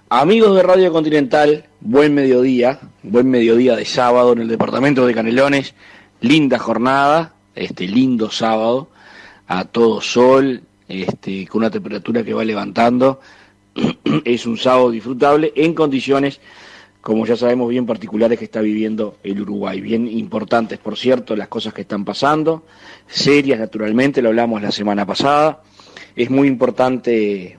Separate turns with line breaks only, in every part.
Amigos de Radio Continental, buen mediodía de sábado en el departamento de Canelones, linda jornada, lindo sábado, a todo sol, con una temperatura que va levantando, es un sábado disfrutable en condiciones, como ya sabemos, bien particulares que está viviendo el Uruguay, bien importantes, por cierto, las cosas que están pasando, serias naturalmente, lo hablamos la semana pasada, es muy importante,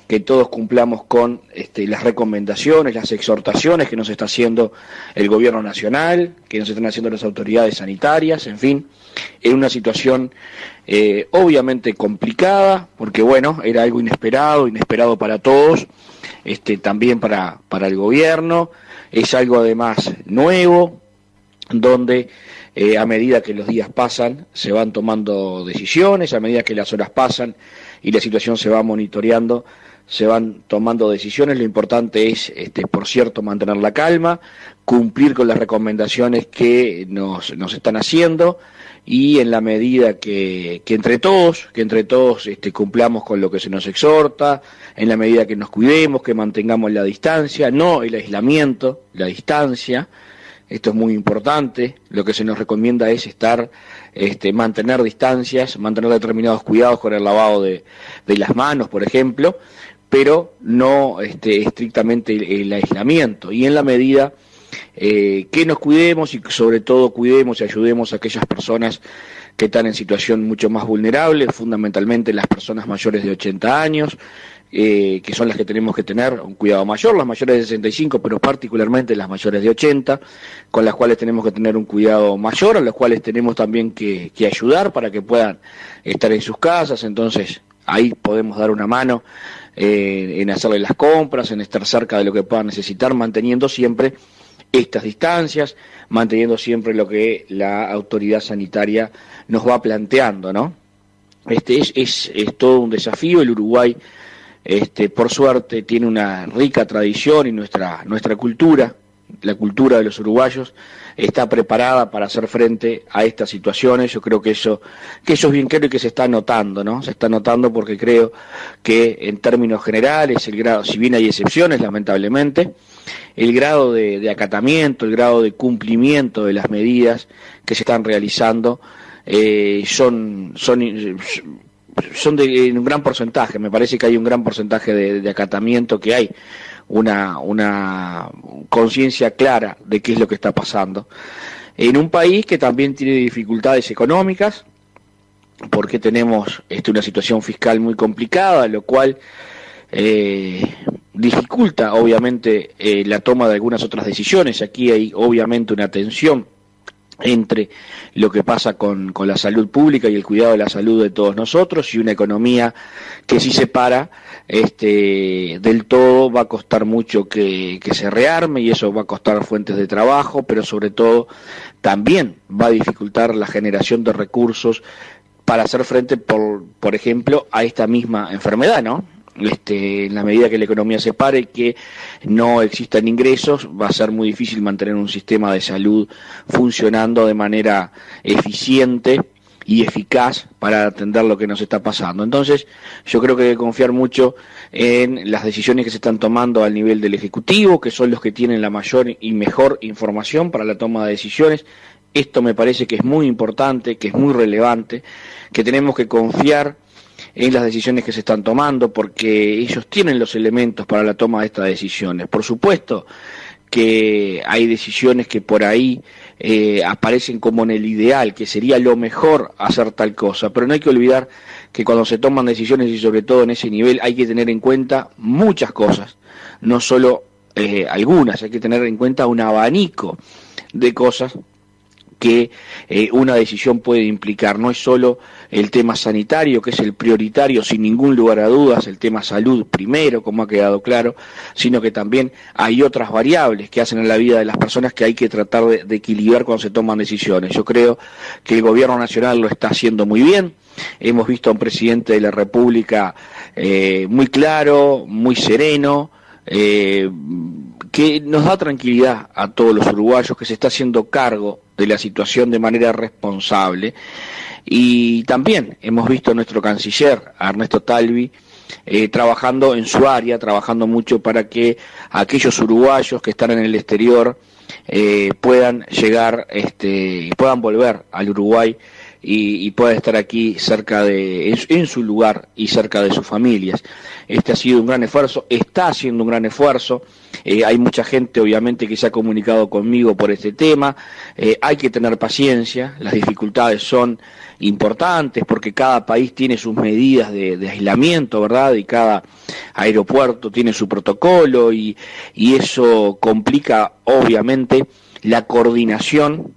que todos cumplamos con las recomendaciones, las exhortaciones que nos está haciendo el gobierno nacional, que nos están haciendo las autoridades sanitarias, en fin, en una situación obviamente complicada, porque era algo inesperado para todos, también para el gobierno, es algo además nuevo, donde a medida que los días pasan se van tomando decisiones, a medida que las horas pasan y la situación se va monitoreando, se van tomando decisiones. Lo importante es, por cierto, mantener la calma, cumplir con las recomendaciones que nos están haciendo y en la medida que entre todos cumplamos con lo que se nos exhorta, en la medida que nos cuidemos, que mantengamos la distancia, no el aislamiento, la distancia. Esto es muy importante, lo que se nos recomienda es mantener distancias, mantener determinados cuidados con el lavado de las manos, por ejemplo, pero no estrictamente el aislamiento, y en la medida que nos cuidemos y sobre todo cuidemos y ayudemos a aquellas personas que están en situación mucho más vulnerable, fundamentalmente las personas mayores de 80 años, que son las que tenemos que tener un cuidado mayor, las mayores de 65, pero particularmente las mayores de 80, con las cuales tenemos que tener un cuidado mayor, a las cuales tenemos también que ayudar para que puedan estar en sus casas. Entonces ahí podemos dar una mano en hacerle las compras, en estar cerca de lo que puedan necesitar, manteniendo siempre estas distancias, manteniendo siempre lo que la autoridad sanitaria nos va planteando, ¿no? Es todo un desafío. El Uruguay, por suerte, tiene una rica tradición y nuestra cultura, la cultura de los uruguayos, está preparada para hacer frente a estas situaciones. Yo creo que eso es bien claro y que se está notando, ¿no? Se está notando porque creo que en términos generales el grado, si bien hay excepciones lamentablemente, el grado de acatamiento, el grado de cumplimiento de las medidas que se están realizando son en un gran porcentaje. Me parece que hay un gran porcentaje de acatamiento, que hay una conciencia clara de qué es lo que está pasando en un país que también tiene dificultades económicas, porque tenemos una situación fiscal muy complicada, lo cual dificulta obviamente la toma de algunas otras decisiones. Aquí hay obviamente una tensión entre lo que pasa con la salud pública y el cuidado de la salud de todos nosotros, y una economía que si se para del todo va a costar mucho que se rearme, y eso va a costar fuentes de trabajo, pero sobre todo también va a dificultar la generación de recursos para hacer frente, por ejemplo, a esta misma enfermedad, ¿no? En la medida que la economía se pare y que no existan ingresos, va a ser muy difícil mantener un sistema de salud funcionando de manera eficiente y eficaz para atender lo que nos está pasando. Entonces, yo creo que hay que confiar mucho en las decisiones que se están tomando al nivel del Ejecutivo, que son los que tienen la mayor y mejor información para la toma de decisiones. Esto me parece que es muy importante, que es muy relevante, que tenemos que confiar en las decisiones que se están tomando, porque ellos tienen los elementos para la toma de estas decisiones. Por supuesto que hay decisiones que por ahí aparecen como en el ideal, que sería lo mejor hacer tal cosa, pero no hay que olvidar que cuando se toman decisiones, y sobre todo en ese nivel, hay que tener en cuenta muchas cosas, no solo algunas, hay que tener en cuenta un abanico de cosas que una decisión puede implicar. No es solo el tema sanitario, que es el prioritario, sin ningún lugar a dudas, el tema salud primero, como ha quedado claro, sino que también hay otras variables que hacen en la vida de las personas que hay que tratar de equilibrar cuando se toman decisiones. Yo creo que el gobierno nacional lo está haciendo muy bien. Hemos visto a un presidente de la República muy claro, muy sereno, que nos da tranquilidad a todos los uruguayos, que se está haciendo cargo de la situación de manera responsable. Y también hemos visto a nuestro canciller, a Ernesto Talvi, trabajando en su área, trabajando mucho para que aquellos uruguayos que están en el exterior puedan llegar, puedan volver al Uruguay y puedan estar aquí cerca en su lugar y cerca de sus familias. Este ha sido un gran esfuerzo, está haciendo un gran esfuerzo. Hay mucha gente obviamente que se ha comunicado conmigo por este tema. Hay que tener paciencia, las dificultades son importantes porque cada país tiene sus medidas de aislamiento, ¿verdad? Y cada aeropuerto tiene su protocolo y eso complica obviamente la coordinación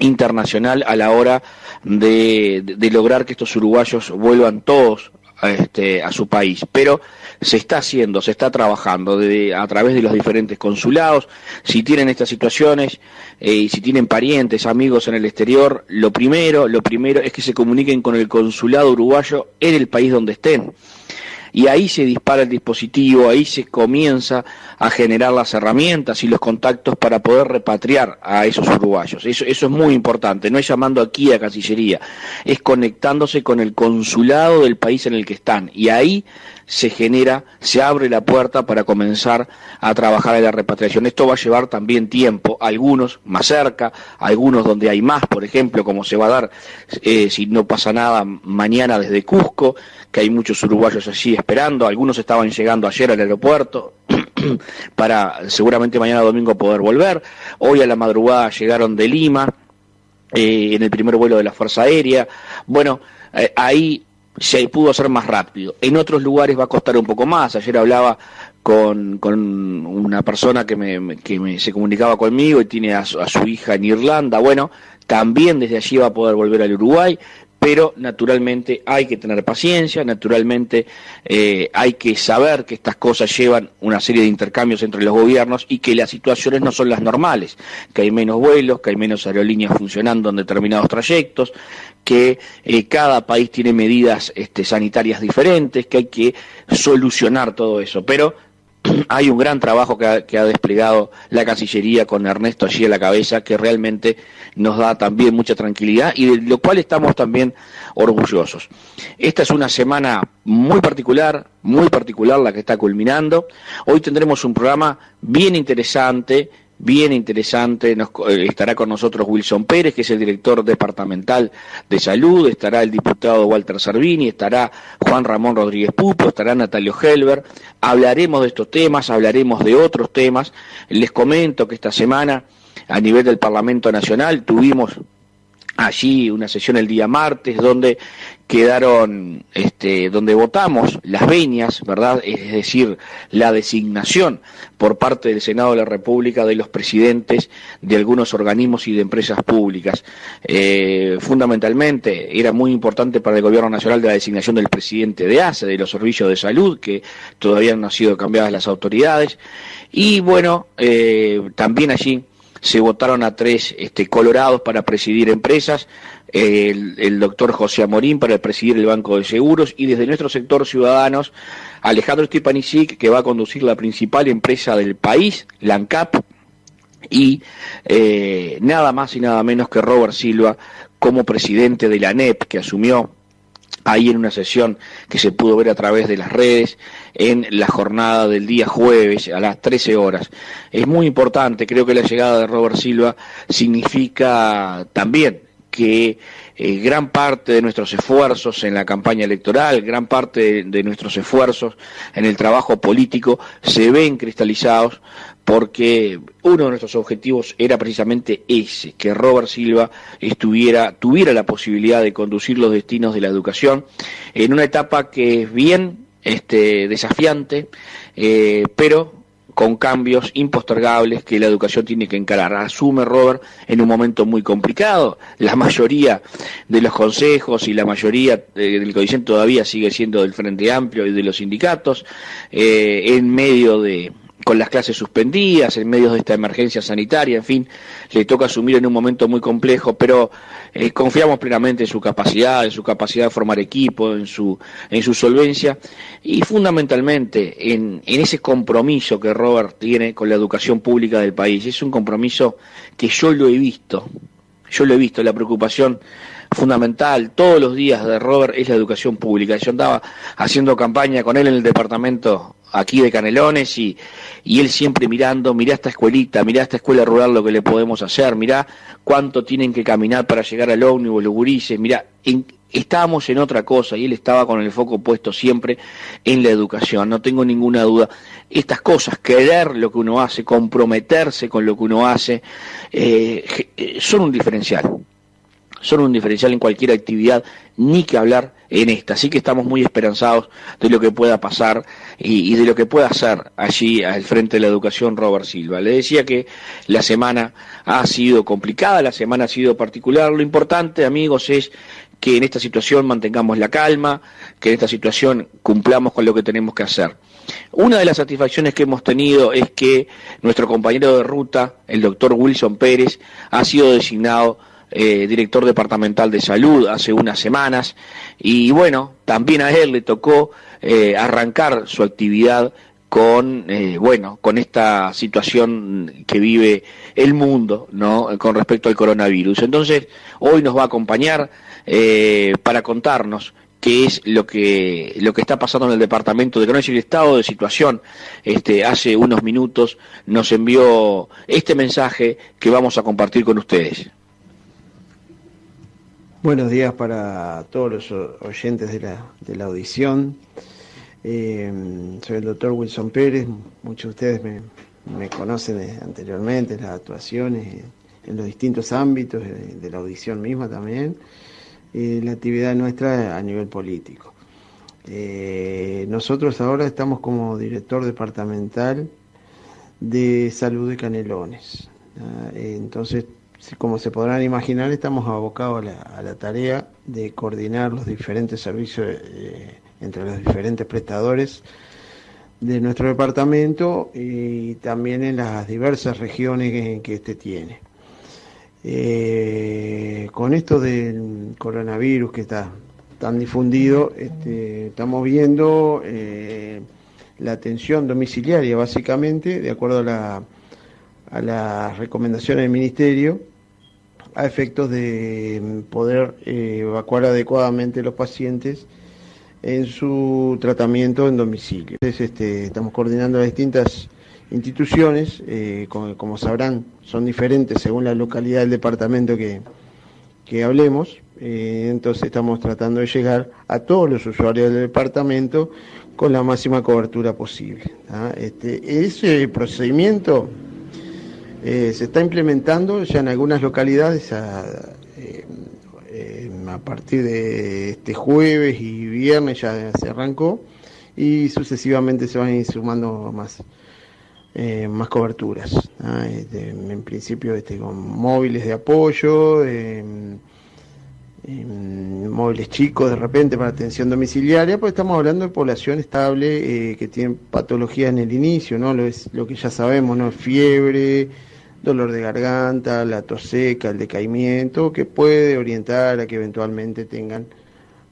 internacional a la hora de lograr que estos uruguayos vuelvan todos a su país, pero se está haciendo, se está trabajando a través de los diferentes consulados. Si tienen estas situaciones y si tienen parientes, amigos en el exterior, lo primero es que se comuniquen con el consulado uruguayo en el país donde estén. Y ahí se dispara el dispositivo, ahí se comienza a generar las herramientas y los contactos para poder repatriar a esos uruguayos. Eso es muy importante, no es llamando aquí a Cancillería, es conectándose con el consulado del país en el que están. Y ahí se abre la puerta para comenzar a trabajar en la repatriación. Esto va a llevar también tiempo, algunos más cerca, algunos donde hay más, por ejemplo, como se va a dar, si no pasa nada, mañana desde Cusco, que hay muchos uruguayos allí esperando, algunos estaban llegando ayer al aeropuerto para seguramente mañana domingo poder volver. Hoy a la madrugada llegaron de Lima, en el primer vuelo de la Fuerza Aérea. Bueno, ahí se pudo hacer más rápido. En otros lugares va a costar un poco más. Ayer hablaba con una persona que se comunicaba conmigo y tiene a su hija en Irlanda. Bueno, también desde allí va a poder volver al Uruguay, pero naturalmente hay que tener paciencia, naturalmente hay que saber que estas cosas llevan una serie de intercambios entre los gobiernos y que las situaciones no son las normales, que hay menos vuelos, que hay menos aerolíneas funcionando en determinados trayectos, que cada país tiene medidas sanitarias diferentes, que hay que solucionar todo eso, pero hay un gran trabajo que ha desplegado la Cancillería con Ernesto allí a la cabeza, que realmente nos da también mucha tranquilidad y de lo cual estamos también orgullosos. Esta es una semana muy particular la que está culminando. Hoy tendremos un programa bien interesante, estará con nosotros Wilson Pérez, que es el director departamental de salud, estará el diputado Walter Servini, estará Juan Ramón Rodríguez Pupo, estará Natalio Helber. Hablaremos de estos temas, hablaremos de otros temas. Les comento que esta semana a nivel del Parlamento Nacional tuvimos allí una sesión el día martes donde donde votamos las venias, ¿verdad? Es decir, la designación por parte del Senado de la República de los presidentes de algunos organismos y de empresas públicas. Fundamentalmente era muy importante para el Gobierno Nacional de la designación del presidente de ACE, de los servicios de salud, que todavía no han sido cambiadas las autoridades. Y bueno, también allí se votaron a 3 colorados para presidir empresas, el doctor José Amorín para presidir el Banco de Seguros, y desde nuestro sector Ciudadanos, Alejandro Stepanisic, que va a conducir la principal empresa del país, la ANCAP, y nada más y nada menos que Robert Silva como presidente de la ANEP, que asumió ahí en una sesión que se pudo ver a través de las redes en la jornada del día jueves a las 13 horas. Es muy importante, creo que la llegada de Robert Silva significa también que gran parte de nuestros esfuerzos en la campaña electoral, gran parte de nuestros esfuerzos en el trabajo político se ven cristalizados, porque uno de nuestros objetivos era precisamente ese, que Robert Silva tuviera la posibilidad de conducir los destinos de la educación en una etapa que es bien desafiante, pero con cambios impostergables que la educación tiene que encarar. Asume Robert en un momento muy complicado. La mayoría de los consejos y la mayoría del CODICEN todavía sigue siendo del Frente Amplio y de los sindicatos, en medio con las clases suspendidas, en medio de esta emergencia sanitaria, en fin, le toca asumir en un momento muy complejo, pero confiamos plenamente en su capacidad de formar equipo, en su solvencia y fundamentalmente en ese compromiso que Robert tiene con la educación pública del país. Es un compromiso que yo lo he visto, la preocupación fundamental todos los días de Robert es la educación pública. Yo andaba haciendo campaña con él en el departamento aquí de Canelones y él siempre mirando, mirá esta escuelita, mirá esta escuela rural lo que le podemos hacer, mirá cuánto tienen que caminar para llegar al ómnibus los gurises, mirá, estábamos en otra cosa y él estaba con el foco puesto siempre en la educación, no tengo ninguna duda. Estas cosas, querer lo que uno hace, comprometerse con lo que uno hace, son un diferencial. Son un diferencial en cualquier actividad, ni que hablar en esta. Así que estamos muy esperanzados de lo que pueda pasar y de lo que pueda hacer allí al frente de la educación Robert Silva. Le decía que la semana ha sido complicada, la semana ha sido particular. Lo importante, amigos, es que en esta situación mantengamos la calma, que en esta situación cumplamos con lo que tenemos que hacer. Una de las satisfacciones que hemos tenido es que nuestro compañero de ruta, el doctor Wilson Pérez, ha sido designado director departamental de salud hace unas semanas y bueno, también a él le tocó arrancar su actividad con esta situación que vive el mundo, ¿no?, con respecto al coronavirus. Entonces, hoy nos va a acompañar para contarnos qué es lo que está pasando en el departamento de Canelones y el estado de situación. Hace unos minutos nos envió este mensaje que vamos a compartir con ustedes.
Buenos días para todos los oyentes de la audición. Soy el doctor Wilson Pérez. Muchos de ustedes me conocen anteriormente, las actuaciones en los distintos ámbitos de la audición misma también, la actividad nuestra a nivel político. Nosotros ahora estamos como director departamental de salud de Canelones. Entonces, como se podrán imaginar, estamos abocados a la tarea de coordinar los diferentes servicios entre los diferentes prestadores de nuestro departamento y también en las diversas regiones que este tiene. Con esto del coronavirus que está tan difundido, estamos viendo la atención domiciliaria, básicamente, de acuerdo a las recomendaciones del Ministerio, a efectos de poder evacuar adecuadamente los pacientes en su tratamiento en domicilio. Entonces, estamos coordinando las distintas instituciones, como sabrán, son diferentes según la localidad del departamento que hablemos, entonces estamos tratando de llegar a todos los usuarios del departamento con la máxima cobertura posible. Ese procedimiento se está implementando ya en algunas localidades a partir de este jueves y viernes ya se arrancó y sucesivamente se van a ir sumando más coberturas, en principio con móviles de apoyo, móviles chicos de repente para atención domiciliaria, porque estamos hablando de población estable que tiene patología en el inicio, ¿no? Lo que ya sabemos, ¿no? Fiebre, dolor de garganta, la tos seca, el decaimiento, que puede orientar a que eventualmente tengan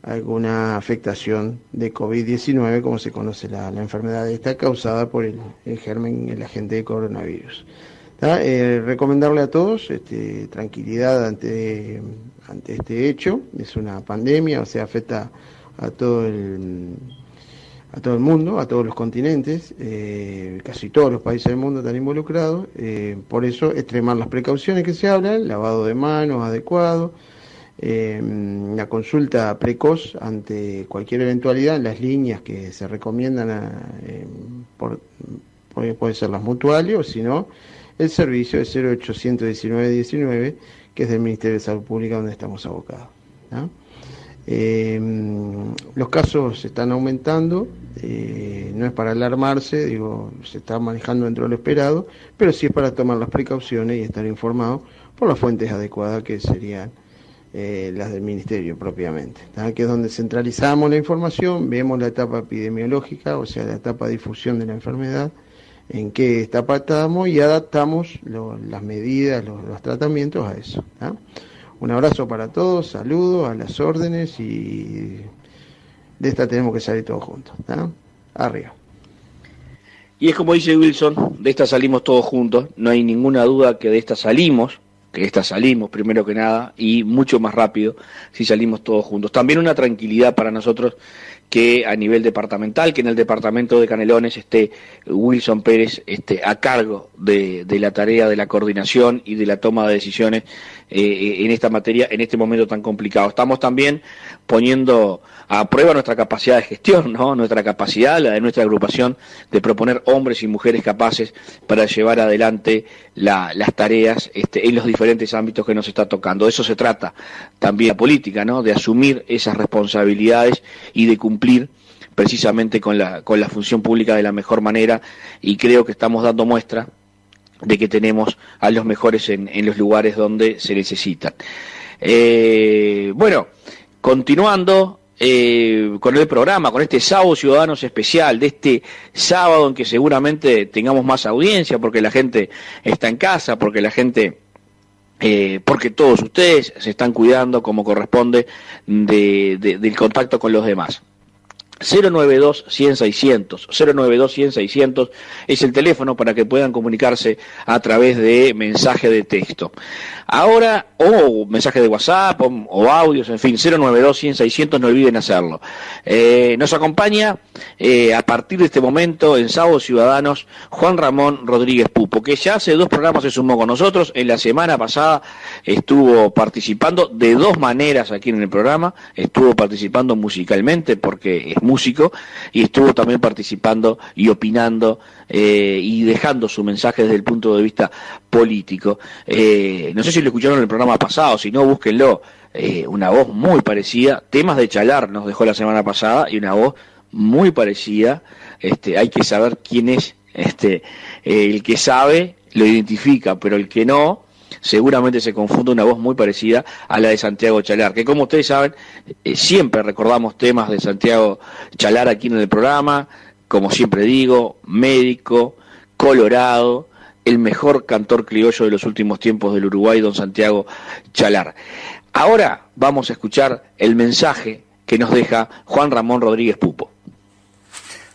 alguna afectación de COVID-19, como se conoce la enfermedad esta, causada por el germen, el agente de coronavirus. Recomendarle a todos tranquilidad ante este hecho. Es una pandemia, o sea, afecta a todo el mundo, a todos los continentes, casi todos los países del mundo están involucrados, por eso extremar las precauciones que se hablan, lavado de manos adecuado, la consulta precoz ante cualquier eventualidad en las líneas que se recomiendan, puede ser las mutuales o si no, el servicio de 0800 1919, que es del Ministerio de Salud Pública donde estamos abocados, ¿no? Los casos se están aumentando, no es para alarmarse, se está manejando dentro de lo esperado, pero sí es para tomar las precauciones y estar informados por las fuentes adecuadas que serían las del Ministerio propiamente, ¿tá? Que es donde centralizamos la información, vemos la etapa epidemiológica, o sea, la etapa de difusión de la enfermedad, en qué etapa estamos y adaptamos las medidas, los tratamientos a eso, ¿tá? Un abrazo para todos, saludos, a las órdenes y de esta tenemos que salir todos juntos, ¿tá? Arriba.
Y es como dice Wilson, de esta salimos todos juntos, no hay ninguna duda que de esta salimos que esta salimos primero que nada y mucho más rápido si salimos todos juntos. También una tranquilidad para nosotros que a nivel departamental, que en el departamento de Canelones esté Wilson Pérez a cargo de la tarea de la coordinación y de la toma de decisiones en esta materia, en este momento tan complicado. Estamos también poniendo a prueba nuestra capacidad de gestión, ¿no? Nuestra capacidad, la de nuestra agrupación, de proponer hombres y mujeres capaces para llevar adelante las tareas en los diferentes ámbitos que nos está tocando. De eso se trata también la política, ¿no? De asumir esas responsabilidades y de cumplir precisamente con la función pública de la mejor manera, y creo que estamos dando muestra de que tenemos a los mejores en los lugares donde se necesitan. Bueno, continuando con el programa, con este Sábado Ciudadanos especial, de este sábado en que seguramente tengamos más audiencia, porque la gente está en casa, porque la gente... porque todos ustedes se están cuidando como corresponde del contacto con los demás. 092-100-600, 092-100-600 es el teléfono para que puedan comunicarse a través de mensaje de texto. Ahora, o mensaje de WhatsApp, o audios, en fin, 092-100-600, no olviden hacerlo. Nos acompaña a partir de este momento en Sábado Ciudadanos Juan Ramón Rodríguez Pupo, que ya hace 2 programas se sumó con nosotros. En la semana pasada estuvo participando de 2 maneras aquí en el programa, estuvo participando musicalmente porque es músico, y estuvo también participando y opinando y dejando su mensaje desde el punto de vista político. No sé si lo escucharon en el programa pasado, si no, búsquenlo. Una voz muy parecida, Temas de Chalar nos dejó la semana pasada, y una voz muy parecida. Hay que saber quién es, el que sabe lo identifica, pero el que no, seguramente se confunde. Una voz muy parecida a la de Santiago Chalar, que como ustedes saben, siempre recordamos temas de Santiago Chalar aquí en el programa, como siempre digo, médico, colorado, el mejor cantor criollo de los últimos tiempos del Uruguay, don Santiago Chalar. Ahora vamos a escuchar el mensaje que nos deja Juan Ramón Rodríguez Pupo.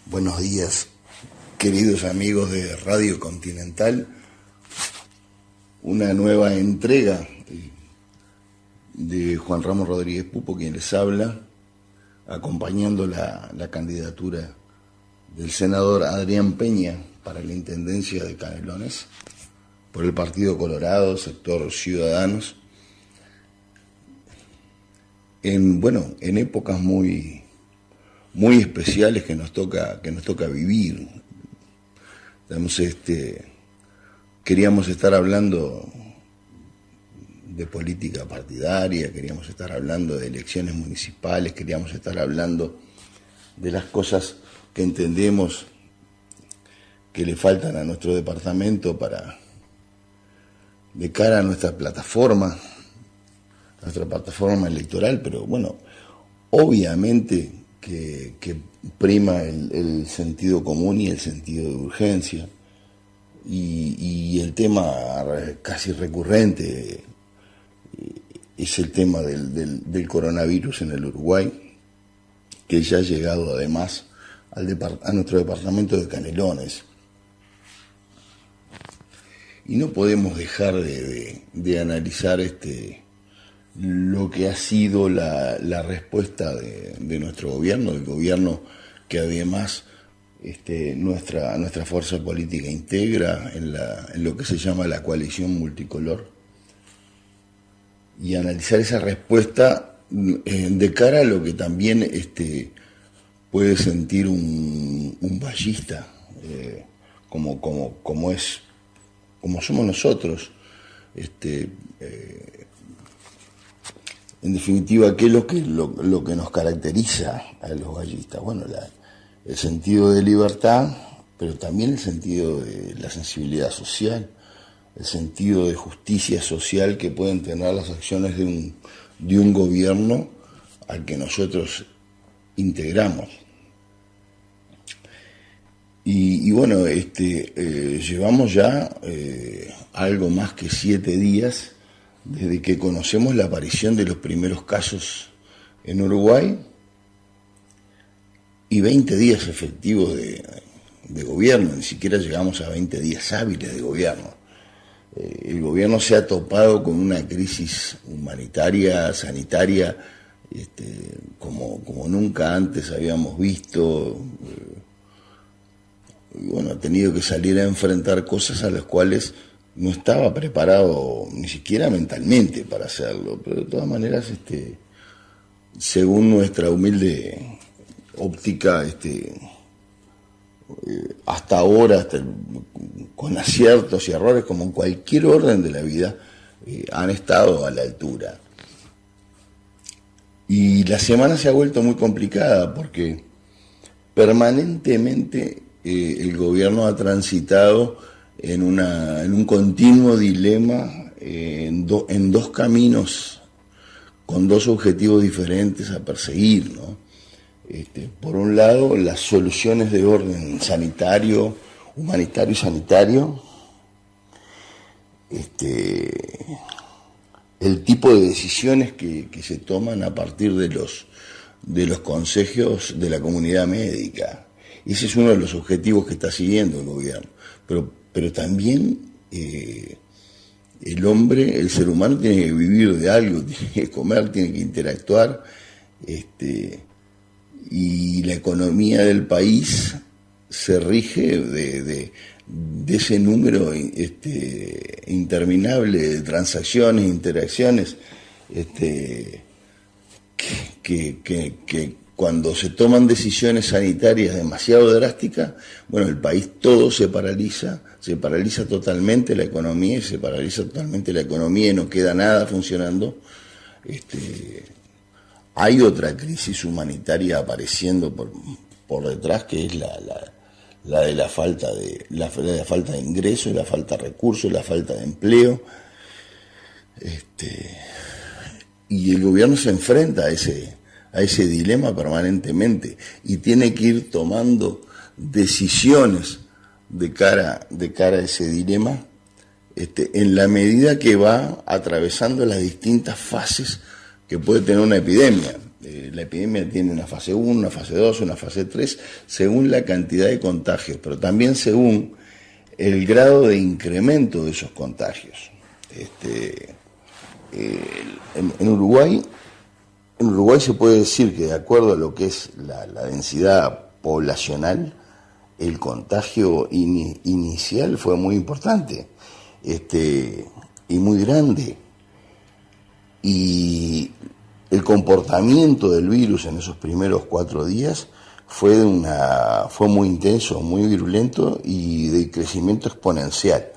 Buenos días, queridos amigos de Radio Continental. Una nueva entrega de Juan Ramón Rodríguez Pupo, quien les habla, acompañando la candidatura del senador Adrián Peña para la Intendencia de Canelones, por el Partido Colorado, sector Ciudadanos, en épocas muy especiales que nos toca vivir. Entonces, queríamos estar hablando de política partidaria, queríamos estar hablando de elecciones municipales, queríamos estar hablando de las cosas que entendemos que le faltan a nuestro departamento de cara a nuestra plataforma electoral, pero bueno, obviamente que prima el sentido común y el sentido de urgencia, y el tema casi recurrente es el tema del coronavirus en el Uruguay, que ya ha llegado además a nuestro departamento de Canelones. Y no podemos dejar de analizar lo que ha sido la respuesta de nuestro gobierno, del gobierno que además nuestra fuerza política integra en lo que se llama la coalición multicolor, y analizar esa respuesta de cara a lo que también puede sentir un vallista, como somos nosotros. En definitiva, ¿qué es lo que nos caracteriza a los vallistas? Bueno, el sentido de libertad, pero también el sentido de la sensibilidad social, el sentido de justicia social que pueden tener las acciones de un gobierno al que nosotros integramos. Y bueno, llevamos ya algo más que 7 días desde que conocemos la aparición de los primeros casos en Uruguay, y 20 días efectivos de gobierno, ni siquiera llegamos a 20 días hábiles de gobierno. el gobierno se ha topado con una crisis humanitaria, sanitaria, como nunca antes habíamos visto. Y bueno, ha tenido que salir a enfrentar cosas a las cuales no estaba preparado ni siquiera mentalmente para hacerlo, pero de todas maneras, según nuestra humilde óptica, hasta ahora, con aciertos y errores, como en cualquier orden de la vida, han estado a la altura. Y la semana se ha vuelto muy complicada porque permanentemente el gobierno ha transitado en un continuo dilema, en dos caminos con dos objetivos diferentes a perseguir, ¿no? Por un lado, las soluciones de orden sanitario, humanitario y sanitario, el tipo de decisiones que se toman a partir de los consejos de la comunidad médica. Ese es uno de los objetivos que está siguiendo el gobierno. Pero también el ser humano tiene que vivir de algo, tiene que comer, tiene que interactuar, y la economía del país se rige de ese número interminable de transacciones, interacciones, que cuando se toman decisiones sanitarias demasiado drásticas, bueno, el país todo se paraliza totalmente la economía, y se paraliza totalmente la economía y no queda nada funcionando. Hay otra crisis humanitaria apareciendo por detrás, que es la de la falta de ingresos, la falta de recursos, la falta de empleo. Y el gobierno se enfrenta a ese dilema permanentemente y tiene que ir tomando decisiones de cara a ese dilema, en la medida que va atravesando las distintas fases que puede tener una epidemia. La epidemia tiene una fase 1, una fase 2, una fase 3, según la cantidad de contagios, pero también según el grado de incremento de esos contagios. En Uruguay se puede decir que, de acuerdo a lo que es la densidad poblacional, el contagio inicial fue muy importante, y muy grande. Y el comportamiento del virus en esos primeros 4 días fue muy intenso, muy virulento y de crecimiento exponencial.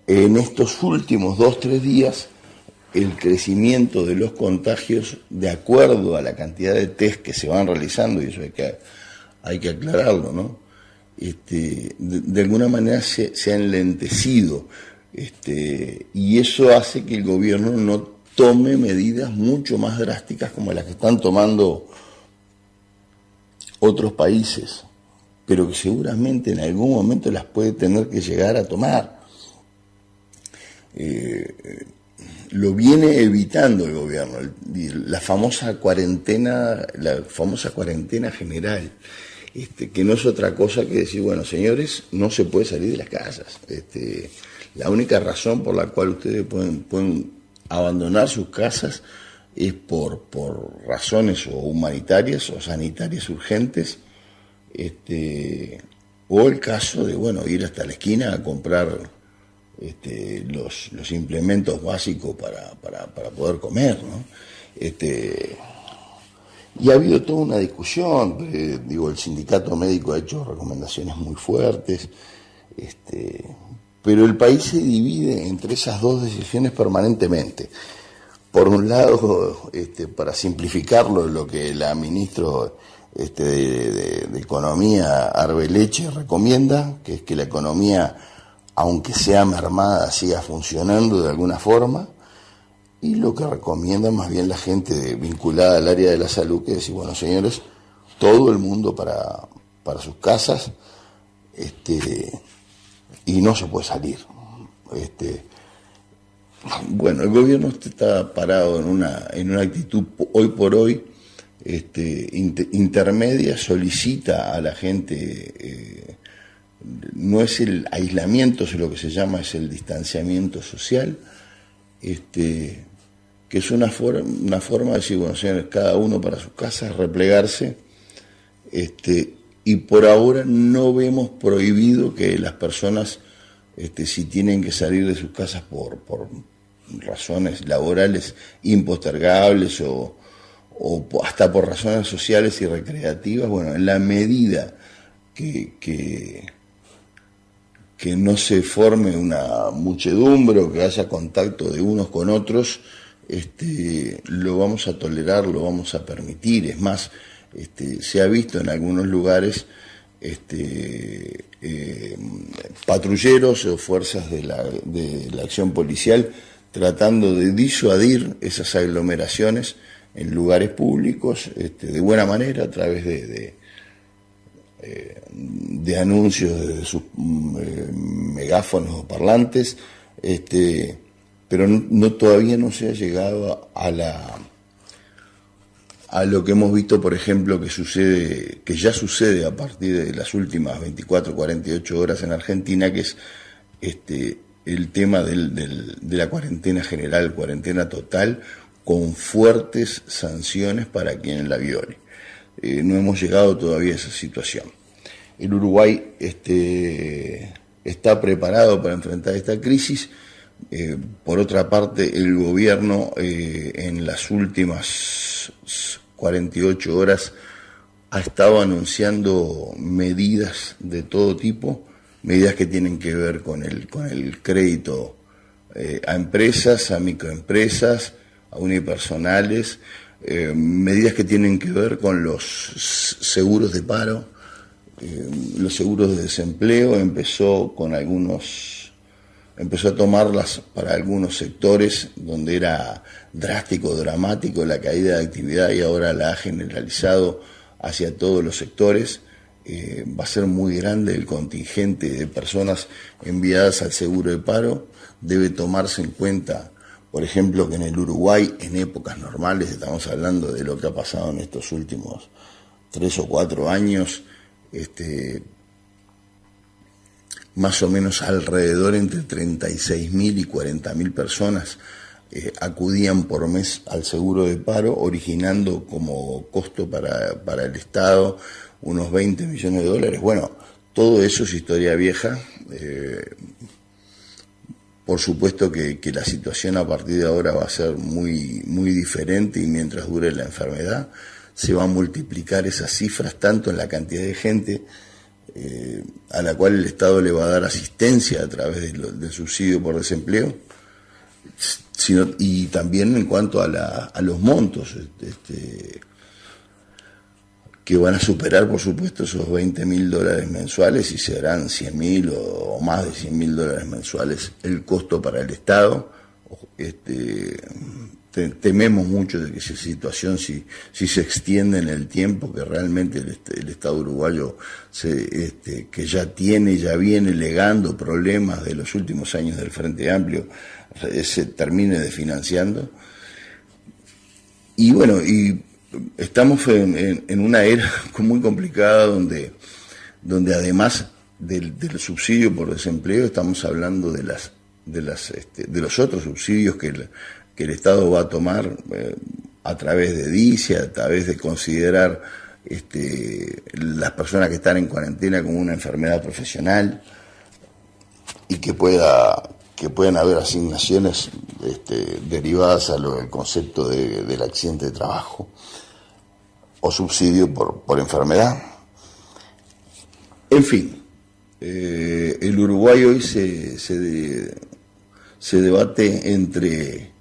En estos últimos 2-3 días, el crecimiento de los contagios, de acuerdo a la cantidad de test que se van realizando, y eso hay que aclararlo, ¿no? De alguna manera se ha enlentecido, y eso hace que el gobierno no tome medidas mucho más drásticas como las que están tomando otros países, pero que seguramente en algún momento las puede tener que llegar a tomar. Lo viene evitando el gobierno, la famosa cuarentena general, que no es otra cosa que decir, bueno, señores, no se puede salir de las casas. La única razón por la cual ustedes pueden abandonar sus casas es por razones o humanitarias o sanitarias urgentes, o el caso de, bueno, ir hasta la esquina a comprar los implementos básicos para poder comer, ¿no? Y ha habido toda una discusión, el sindicato médico ha hecho recomendaciones muy fuertes, pero el país se divide entre esas dos decisiones permanentemente. Por un lado, para simplificarlo, lo que la ministra de Economía, Arbeleche, recomienda, que es que la economía, aunque sea mermada, siga funcionando de alguna forma, y lo que recomienda más bien la gente vinculada al área de la salud, que es decir, bueno, señores, todo el mundo para sus casas, y no se puede salir. Bueno, el gobierno está parado en una actitud hoy por hoy intermedia, solicita a la gente no es el aislamiento, es lo que se llama, es el distanciamiento social, que es una forma de decir, bueno, señores, cada uno para su casa, replegarse, y por ahora no vemos prohibido que las personas, si tienen que salir de sus casas por razones laborales impostergables o hasta por razones sociales y recreativas, bueno, en la medida que no se forme una muchedumbre o que haya contacto de unos con otros, lo vamos a tolerar, lo vamos a permitir. Es más, se ha visto en algunos lugares patrulleros o fuerzas de la acción policial tratando de disuadir esas aglomeraciones en lugares públicos de buena manera a través de anuncios de sus megáfonos o parlantes, pero todavía no se ha llegado a lo que hemos visto, por ejemplo, que ya sucede a partir de las últimas 24, 48 horas en Argentina, que es el tema de la cuarentena general, cuarentena total, con fuertes sanciones para quien la viole. No hemos llegado todavía a esa situación. El Uruguay está preparado para enfrentar esta crisis. Por otra parte, el gobierno en las últimas 48 horas ha estado anunciando medidas de todo tipo, medidas que tienen que ver con el crédito a empresas, a microempresas, a unipersonales, medidas que tienen que ver con los seguros de paro, los seguros de desempleo. Empezó a tomarlas para algunos sectores donde era drástico, dramático la caída de actividad, y ahora la ha generalizado hacia todos los sectores. Va a ser muy grande el contingente de personas enviadas al seguro de paro. Debe tomarse en cuenta, por ejemplo, que en el Uruguay, en épocas normales, estamos hablando de lo que ha pasado en estos últimos 3 o 4 años, más o menos alrededor entre 36.000 y 40.000 personas acudían por mes al seguro de paro, originando como costo para el Estado unos 20 millones de dólares. Bueno, todo eso es historia vieja. Por supuesto que la situación a partir de ahora va a ser muy, muy diferente, y mientras dure la enfermedad se va a multiplicar esas cifras tanto en la cantidad de gente a la cual el Estado le va a dar asistencia a través del subsidio por desempleo, y también en cuanto a los montos que van a superar, por supuesto, esos 20.000 dólares mensuales, y serán 100.000 o más de 100.000 dólares mensuales el costo para el Estado. Tememos mucho de que esa situación, si se extiende en el tiempo, que realmente el Estado uruguayo que ya viene legando problemas de los últimos años del Frente Amplio, se termine desfinanciando. Y bueno, estamos en una era muy complicada donde además del subsidio por desempleo, estamos hablando de los otros subsidios que el Estado va a tomar a través de DICE, a través de considerar las personas que están en cuarentena como una enfermedad profesional, y que puedan haber asignaciones derivadas al concepto del accidente de trabajo o subsidio por enfermedad. En fin, el Uruguay hoy se debate entre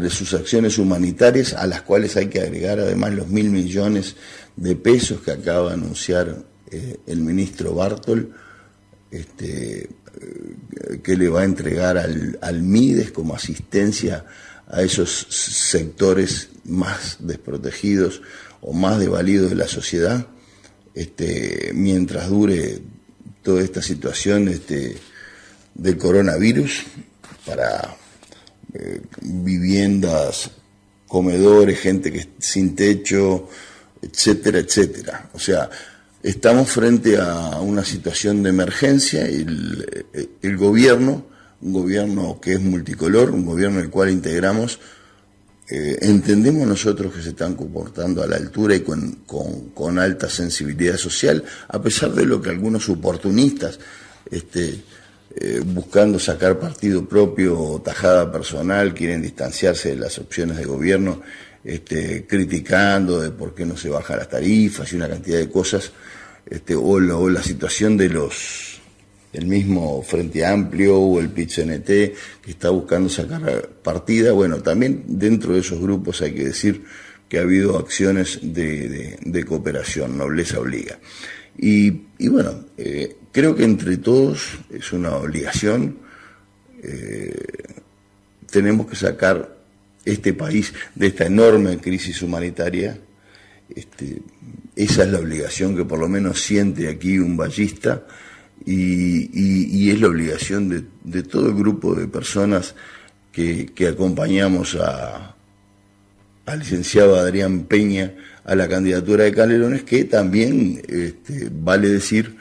sus acciones humanitarias, a las cuales hay que agregar además los 1.000 millones de pesos que acaba de anunciar el ministro Bartol, que le va a entregar al MIDES como asistencia a esos sectores más desprotegidos o más desvalidos de la sociedad, mientras dure toda esta situación del coronavirus, para viviendas, comedores, gente que sin techo, etcétera, etcétera. O sea, estamos frente a una situación de emergencia. El gobierno, un gobierno que es multicolor, un gobierno el cual integramos, entendemos nosotros que se están comportando a la altura y con alta sensibilidad social, a pesar de lo que algunos oportunistas, buscando sacar partido propio o tajada personal, quieren distanciarse de las opciones de gobierno, criticando de por qué no se bajan las tarifas y una cantidad de cosas, o la situación del mismo Frente Amplio o el PIT-CNT que está buscando sacar partida. Bueno, también dentro de esos grupos hay que decir que ha habido acciones de cooperación, nobleza obliga. Y bueno, creo que entre todos es una obligación, tenemos que sacar este país de esta enorme crisis humanitaria. Esa es la obligación que por lo menos siente aquí un vallista, y es la obligación de todo el grupo de personas que acompañamos al licenciado Adrián Peña a la candidatura de Canelones, que también, vale decir,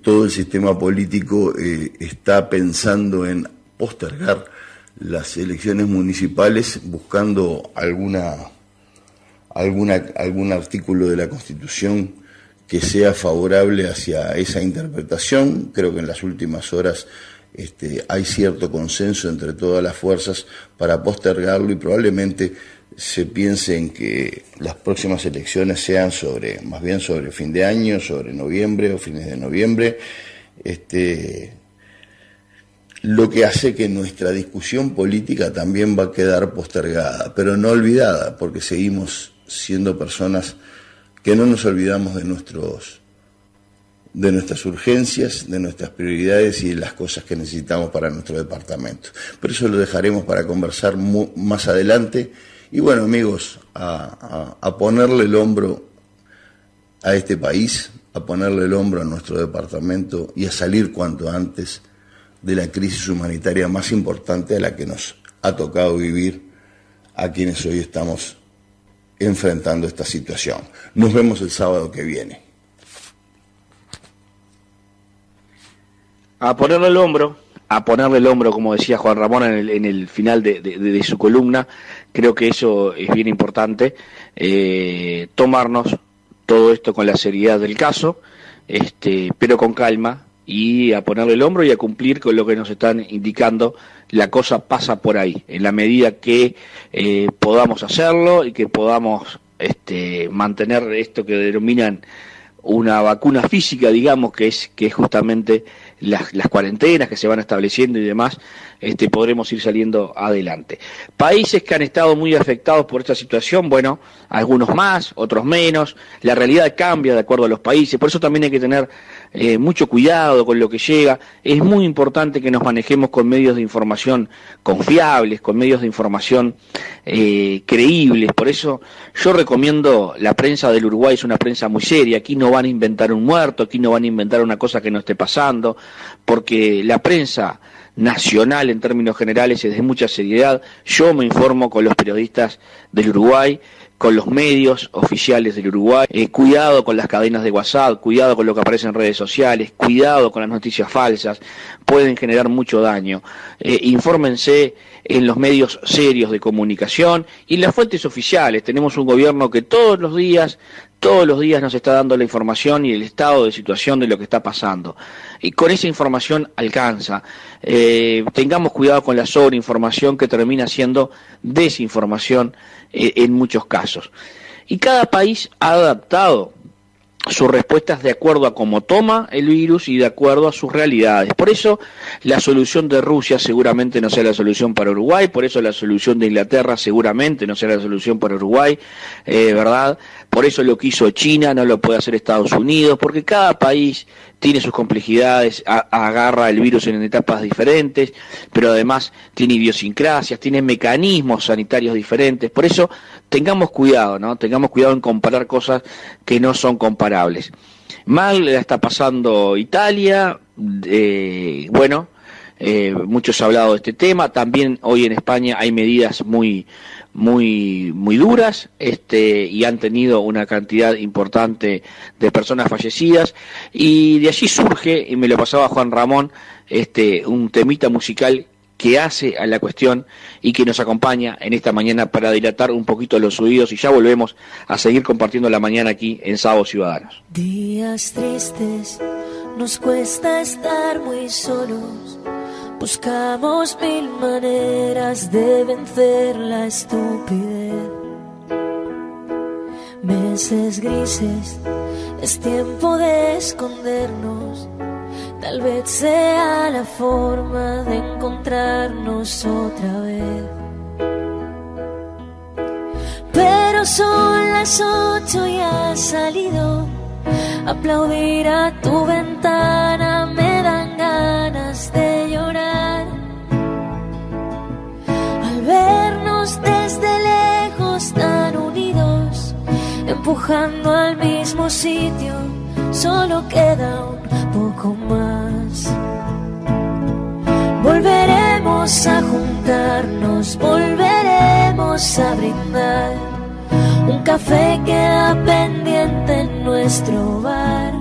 todo el sistema político está pensando en postergar las elecciones municipales, buscando algún artículo de la Constitución que sea favorable hacia esa interpretación. Creo que en las últimas horas hay cierto consenso entre todas las fuerzas para postergarlo, y probablemente se piense en que las próximas elecciones sean más bien sobre fin de año, sobre noviembre o fines de noviembre, lo que hace que nuestra discusión política también va a quedar postergada, pero no olvidada, porque seguimos siendo personas que no nos olvidamos de nuestras urgencias, de nuestras prioridades y de las cosas que necesitamos para nuestro departamento. Pero eso lo dejaremos para conversar más adelante. Y bueno, amigos, a ponerle el hombro a este país, a ponerle el hombro a nuestro departamento y a salir cuanto antes de la crisis humanitaria más importante a la que nos ha tocado vivir a quienes hoy estamos enfrentando esta situación. Nos vemos el sábado que viene.
A ponerle el hombro, como decía Juan Ramón en el final de su columna. Creo que eso es bien importante, tomarnos todo esto con la seriedad del caso, pero con calma, y a ponerle el hombro y a cumplir con lo que nos están indicando. La cosa pasa por ahí, en la medida que podamos hacerlo y que podamos mantener esto que denominan una vacuna física, digamos, que es justamente las cuarentenas que se van estableciendo y demás, podremos ir saliendo adelante. Países que han estado muy afectados por esta situación, bueno, algunos más, otros menos. La realidad cambia de acuerdo a los países, por eso también hay que tener mucho cuidado con lo que llega. Es muy importante que nos manejemos con medios de información confiables, con medios de información creíbles. Por eso yo recomiendo la prensa del Uruguay, es una prensa muy seria. Aquí no van a inventar un muerto, aquí no van a inventar una cosa que no esté pasando, porque la prensa nacional en términos generales es de mucha seriedad. Yo me informo con los periodistas del Uruguay, con los medios oficiales del Uruguay. Cuidado con las cadenas de WhatsApp, cuidado con lo que aparece en redes sociales, cuidado con las noticias falsas, pueden generar mucho daño. Infórmense en los medios serios de comunicación y en las fuentes oficiales. Tenemos un gobierno que todos los días nos está dando la información y el estado de situación de lo que está pasando. Y con esa información alcanza. Tengamos cuidado con la sobreinformación, que termina siendo desinformación en muchos casos. Y cada país ha adaptado sus respuestas de acuerdo a cómo toma el virus y de acuerdo a sus realidades. Por eso la solución de Rusia seguramente no sea la solución para Uruguay, por eso la solución de Inglaterra seguramente no será la solución para Uruguay, ¿verdad? Por eso lo que hizo China no lo puede hacer Estados Unidos, porque cada país tiene sus complejidades, agarra el virus en etapas diferentes, pero además tiene idiosincrasias, tiene mecanismos sanitarios diferentes. Por eso tengamos cuidado, ¿no? Tengamos cuidado en comparar cosas que no son comparables. Mal la está pasando Italia, muchos han hablado de este tema. También hoy en España hay medidas muy duras, y han tenido una cantidad importante de personas fallecidas, y de allí surge, y me lo pasaba Juan Ramón, un temita musical que hace a la cuestión y que nos acompaña en esta mañana para dilatar un poquito los oídos, y ya volvemos a seguir compartiendo la mañana aquí en Sábados Ciudadanos.
Días tristes, nos cuesta estar muy solos, buscamos mil maneras de vencer la estupidez. Meses grises, es tiempo de escondernos. Tal vez sea la forma de encontrarnos otra vez. Pero son las 8 y has salido. Aplaudir a tu ventana me dan ganas de llorar. Al vernos desde lejos tan unidos, empujando al mismo sitio, solo queda un poco más. Volveremos a juntarnos, volveremos a brindar. Un café queda pendiente en nuestro bar.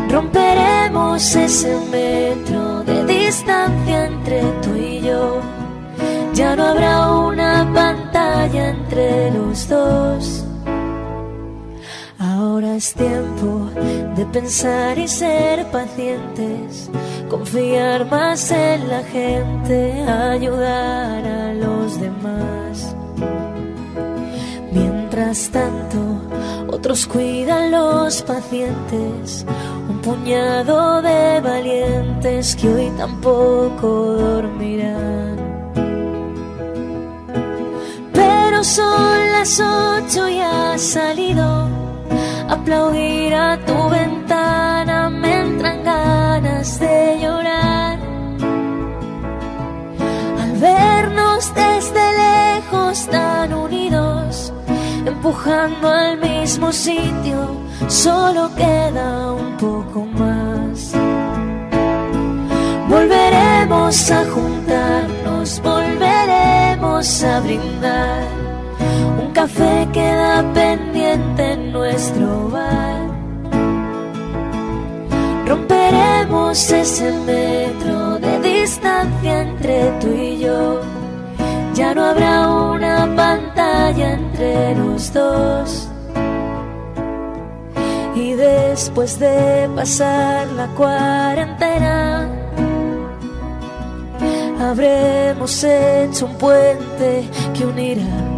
Romperemos ese metro de distancia entre tú y yo. Ya no habrá una pantalla entre los dos. Ahora es tiempo de pensar y ser pacientes, confiar más en la gente, ayudar a los demás. Mientras tanto, otros cuidan los pacientes, un puñado de valientes que hoy tampoco dormirán. Pero son las 8 y has salido. Aplaudir a tu ventana me entran ganas de llorar. Al vernos desde lejos tan unidos, empujando al mismo sitio, solo queda un poco más. Volveremos a juntarnos, volveremos a brindar. Un café queda pendiente en nuestro bar. Romperemos ese metro de distancia entre tú y yo. Ya no habrá una pantalla entre los dos. Y después de pasar la cuarentena, habremos hecho un puente que unirá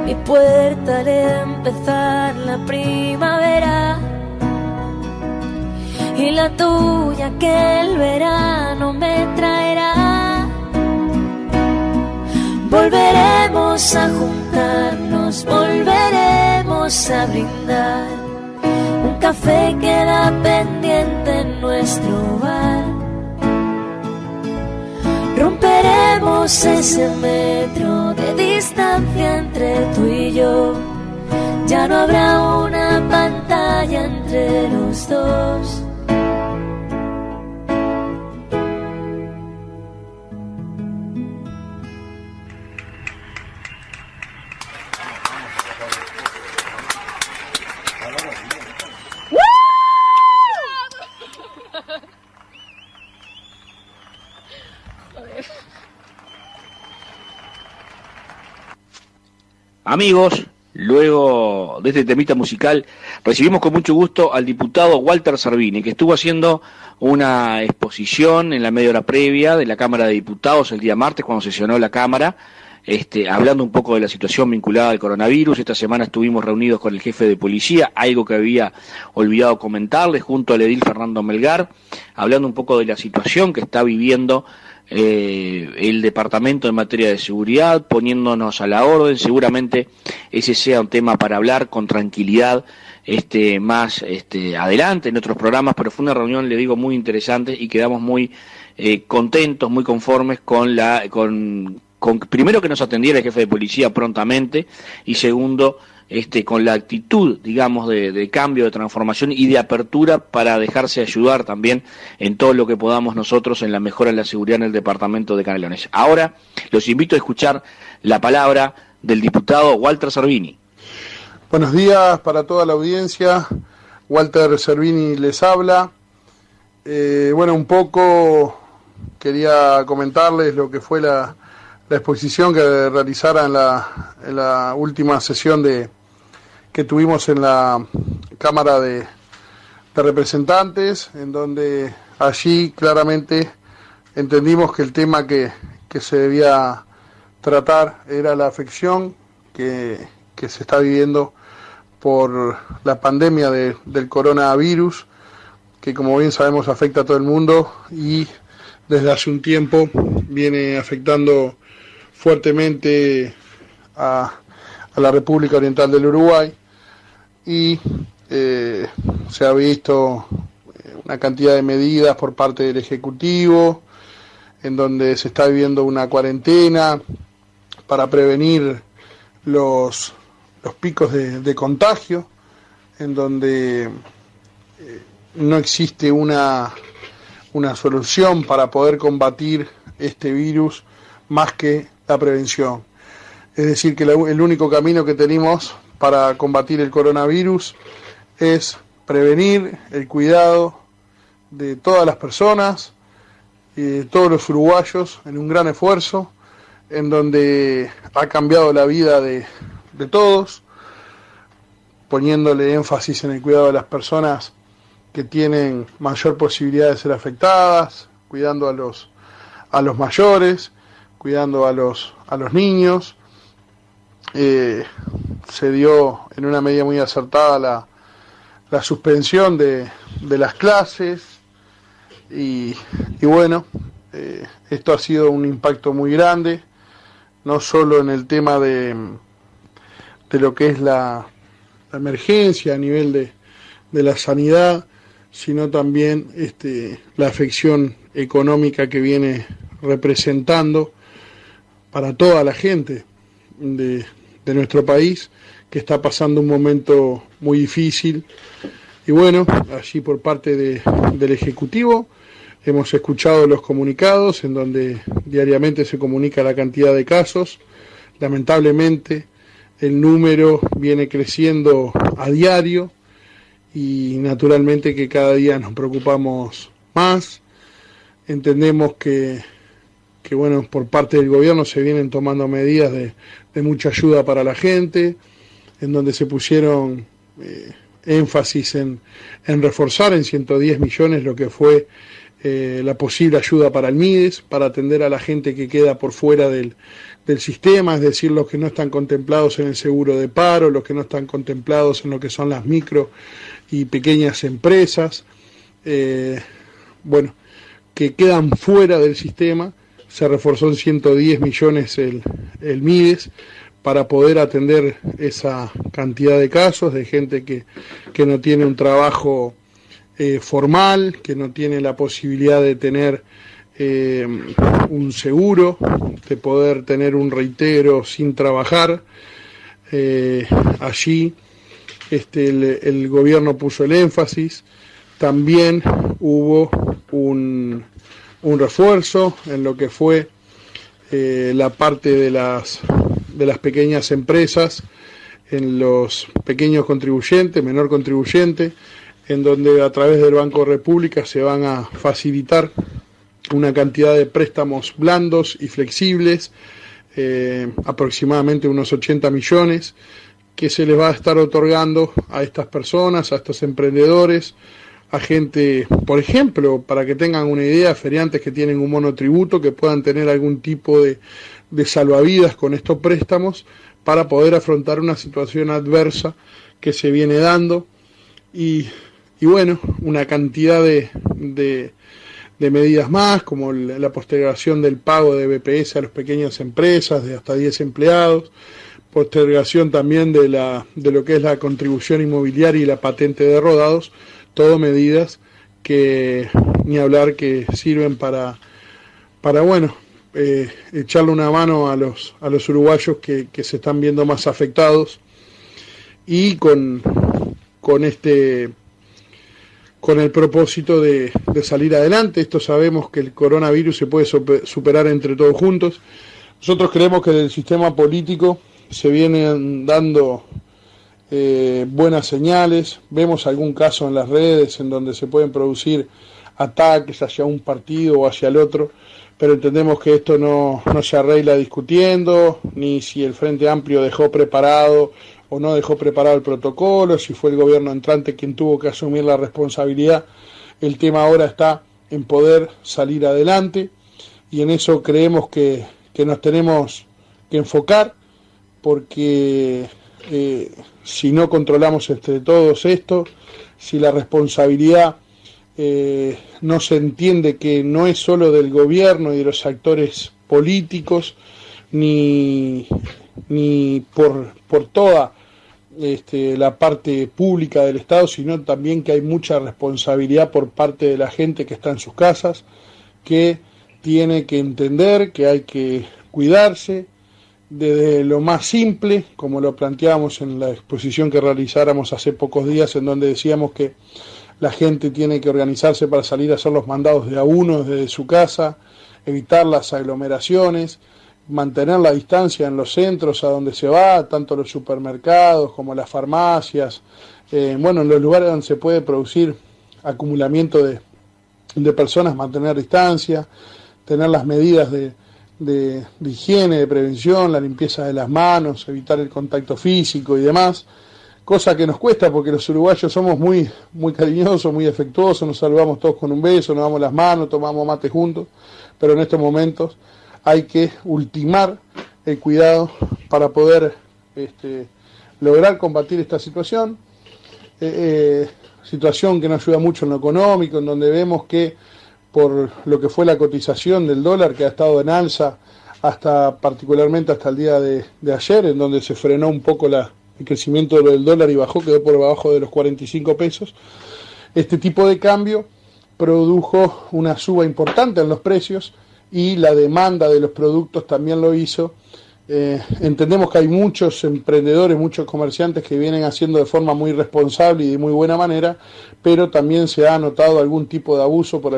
mi puerta al empezar la primavera y la tuya que el verano me traerá. Volveremos a juntarnos, volveremos a brindar. Un café queda pendiente en nuestro bar. Romperemos ese metro de distancia entre tú y yo. Ya no habrá una pantalla entre los dos.
Amigos, luego de este temita musical, recibimos con mucho gusto al diputado Walter Servini, que estuvo haciendo una exposición en la media hora previa de la Cámara de Diputados el día martes, cuando sesionó la Cámara, hablando un poco de la situación vinculada al coronavirus. Esta semana estuvimos reunidos con el jefe de policía, algo que había olvidado comentarles, junto al edil Fernando Melgar, hablando un poco de la situación que está viviendo el departamento en materia de seguridad, poniéndonos a la orden. Seguramente ese sea un tema para hablar con tranquilidad más adelante en otros programas, pero fue una reunión, le digo, muy interesante, y quedamos muy contentos, muy conformes con primero que nos atendiera el jefe de policía prontamente, y segundo con la actitud, digamos, de cambio, de transformación y de apertura para dejarse ayudar también en todo lo que podamos nosotros en la mejora de la seguridad en el departamento de Canelones. Ahora los invito a escuchar la palabra del diputado Walter Servini.
Buenos días para toda la audiencia. Walter Servini les habla. Un poco quería comentarles lo que fue la exposición que realizara en la última sesión que tuvimos en la Cámara de Representantes, en donde allí claramente entendimos que el tema que se debía tratar era la afección que se está viviendo por la pandemia del coronavirus, que como bien sabemos afecta a todo el mundo y desde hace un tiempo viene afectando fuertemente a la República Oriental del Uruguay, y se ha visto una cantidad de medidas por parte del Ejecutivo, en donde se está viviendo una cuarentena para prevenir los picos de contagio, en donde no existe una solución para poder combatir este virus más que la prevención. Es decir, que el único camino que tenemos para combatir el coronavirus es prevenir el cuidado de todas las personas y de todos los uruguayos en un gran esfuerzo, en donde ha cambiado la vida de todos, poniéndole énfasis en el cuidado de las personas que tienen mayor posibilidad de ser afectadas, cuidando a los mayores, cuidando a los niños. Se dio en una medida muy acertada la suspensión de las clases y esto ha sido un impacto muy grande, no solo en el tema de lo que es la emergencia a nivel de la sanidad, sino también la afección económica que viene representando para toda la gente de nuestro país, que está pasando un momento muy difícil. Y allí por parte del Ejecutivo hemos escuchado los comunicados en donde diariamente se comunica la cantidad de casos. Lamentablemente el número viene creciendo a diario y naturalmente que cada día nos preocupamos más. Entendemos que por parte del gobierno se vienen tomando medidas de mucha ayuda para la gente, en donde se pusieron énfasis en reforzar en 110 millones lo que fue la posible ayuda para el MIDES, para atender a la gente que queda por fuera del sistema, es decir, los que no están contemplados en el seguro de paro, los que no están contemplados en lo que son las micro y pequeñas empresas, que quedan fuera del sistema. Se reforzó en 110 millones el MIDES para poder atender esa cantidad de casos de gente que no tiene un trabajo formal, que no tiene la posibilidad de tener un seguro, de poder tener un reitero sin trabajar. Allí el gobierno puso el énfasis. También hubo un refuerzo en lo que fue la parte de las pequeñas empresas, en los pequeños contribuyentes, menor contribuyente, en donde a través del Banco República se van a facilitar una cantidad de préstamos blandos y flexibles, aproximadamente unos 80 millones, que se les va a estar otorgando a estas personas, a estos emprendedores, a gente, por ejemplo, para que tengan una idea, feriantes que tienen un monotributo, que puedan tener algún tipo de salvavidas con estos préstamos para poder afrontar una situación adversa que se viene dando. Y una cantidad de medidas más, como la postergación del pago de BPS a las pequeñas empresas de hasta 10 empleados, postergación también de lo que es la contribución inmobiliaria y la patente de rodados, todo medidas que ni hablar que sirven para echarle una mano a los uruguayos que se están viendo más afectados. y con el propósito de salir adelante. Esto sabemos que el coronavirus se puede superar entre todos juntos. Nosotros creemos que del sistema político se vienen dando buenas señales. Vemos algún caso en las redes en donde se pueden producir ataques hacia un partido o hacia el otro, pero entendemos que esto no se arregla discutiendo, ni si el Frente Amplio dejó preparado o no dejó preparado el protocolo, si fue el gobierno entrante quien tuvo que asumir la responsabilidad. El tema ahora está en poder salir adelante, y en eso creemos que nos tenemos que enfocar, porque si no controlamos entre todos esto, si la responsabilidad no se entiende que no es solo del gobierno y de los actores políticos, ni por toda la parte pública del Estado, sino también que hay mucha responsabilidad por parte de la gente que está en sus casas, que tiene que entender que hay que cuidarse desde lo más simple, como lo planteábamos en la exposición que realizáramos hace pocos días, en donde decíamos que la gente tiene que organizarse para salir a hacer los mandados de a uno desde su casa, evitar las aglomeraciones, mantener la distancia en los centros a donde se va, tanto los supermercados como las farmacias, en los lugares donde se puede producir acumulamiento de personas, mantener distancia, tener las medidas de higiene, de prevención, la limpieza de las manos, evitar el contacto físico y demás, cosa que nos cuesta porque los uruguayos somos muy, muy cariñosos, muy afectuosos, nos saludamos todos con un beso, nos damos las manos, tomamos mate juntos, pero en estos momentos hay que ultimar el cuidado para poder lograr combatir esta situación, situación que nos ayuda mucho en lo económico, en donde vemos que por lo que fue la cotización del dólar, que ha estado en alza particularmente hasta el día de ayer, en donde se frenó un poco el crecimiento del dólar y quedó por debajo de los 45 pesos, este tipo de cambio produjo una suba importante en los precios, y la demanda de los productos también lo hizo. Entendemos que hay muchos emprendedores, muchos comerciantes que vienen haciendo de forma muy responsable y de muy buena manera, pero también se ha notado algún tipo de abuso por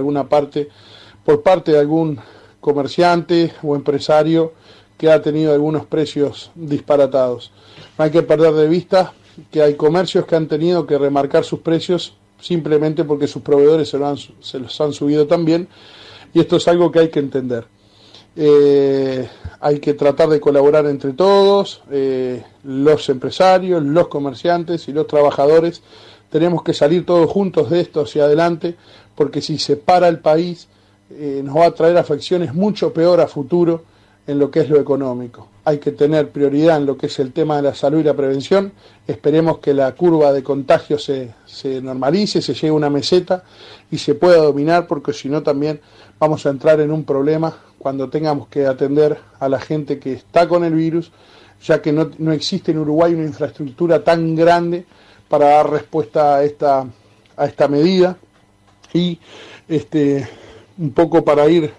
parte de algún comerciante o empresario que ha tenido algunos precios disparatados. No hay que perder de vista que hay comercios que han tenido que remarcar sus precios simplemente porque sus proveedores se los han subido también, y esto es algo que hay que entender. Hay que tratar de colaborar entre todos, los empresarios, los comerciantes y los trabajadores. Tenemos que salir todos juntos de esto hacia adelante, porque si se para el país nos va a traer afecciones mucho peor a futuro en lo que es lo económico. Hay que tener prioridad en lo que es el tema de la salud y la prevención. Esperemos que la curva de contagio se normalice, se llegue a una meseta y se pueda dominar, porque si no también vamos a entrar en un problema cuando tengamos que atender a la gente que está con el virus, ya que no existe en Uruguay una infraestructura tan grande para dar respuesta a esta medida. Y un poco para ir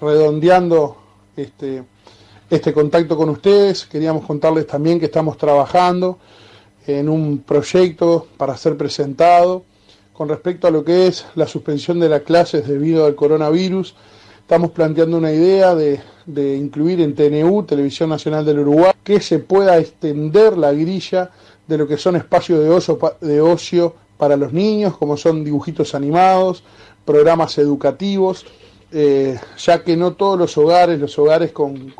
redondeando este contacto con ustedes, queríamos contarles también que estamos trabajando en un proyecto para ser presentado con respecto a lo que es la suspensión de las clases debido al coronavirus. Estamos planteando una idea de incluir en TNU, Televisión Nacional del Uruguay, que se pueda extender la grilla de lo que son espacios de ocio para los niños, como son dibujitos animados, programas educativos, ya que no todos los hogares con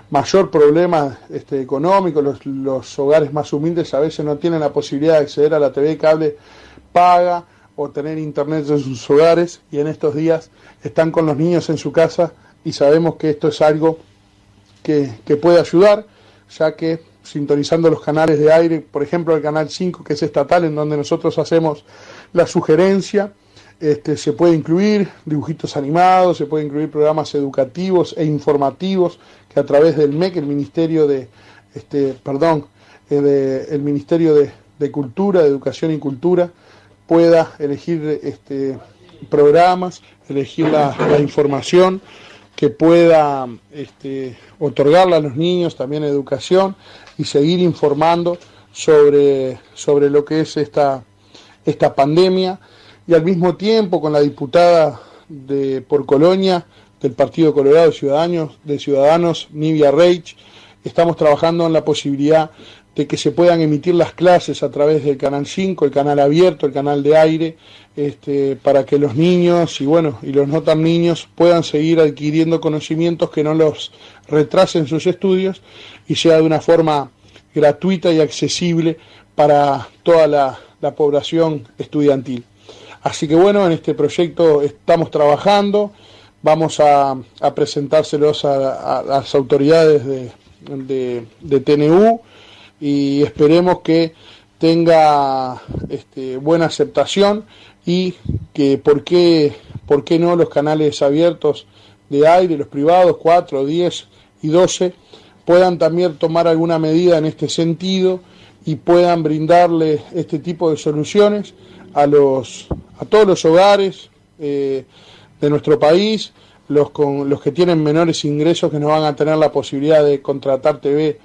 mayor problema económico, los hogares más humildes a veces no tienen la posibilidad de acceder a la TV cable paga o tener internet en sus hogares, y en estos días están con los niños en su casa, y sabemos que esto es algo que puede ayudar, ya que sintonizando los canales de aire, por ejemplo el canal 5, que es estatal, en donde nosotros hacemos la sugerencia, se puede incluir dibujitos animados, se puede incluir programas educativos e informativos que a través del MEC, el Ministerio de Cultura, de Educación y Cultura, pueda elegir programas, elegir la información que pueda otorgarle a los niños también educación y seguir informando sobre lo que es esta pandemia, y al mismo tiempo con la diputada por Colonia del Partido Colorado de Ciudadanos, Nivia Reich, estamos trabajando en la posibilidad de que se puedan emitir las clases a través del Canal 5, el canal abierto, el canal de aire, para que los niños y los no tan niños puedan seguir adquiriendo conocimientos que no los retrasen sus estudios y sea de una forma gratuita y accesible para toda la población estudiantil. Así que en este proyecto estamos trabajando, vamos a presentárselos a las autoridades de TNU y esperemos que tenga buena aceptación y que por qué no los canales abiertos de aire, los privados 4, 10 y 12 puedan también tomar alguna medida en este sentido y puedan brindarle este tipo de soluciones a todos los hogares de nuestro país, los que tienen menores ingresos, que no van a tener la posibilidad de contratar TV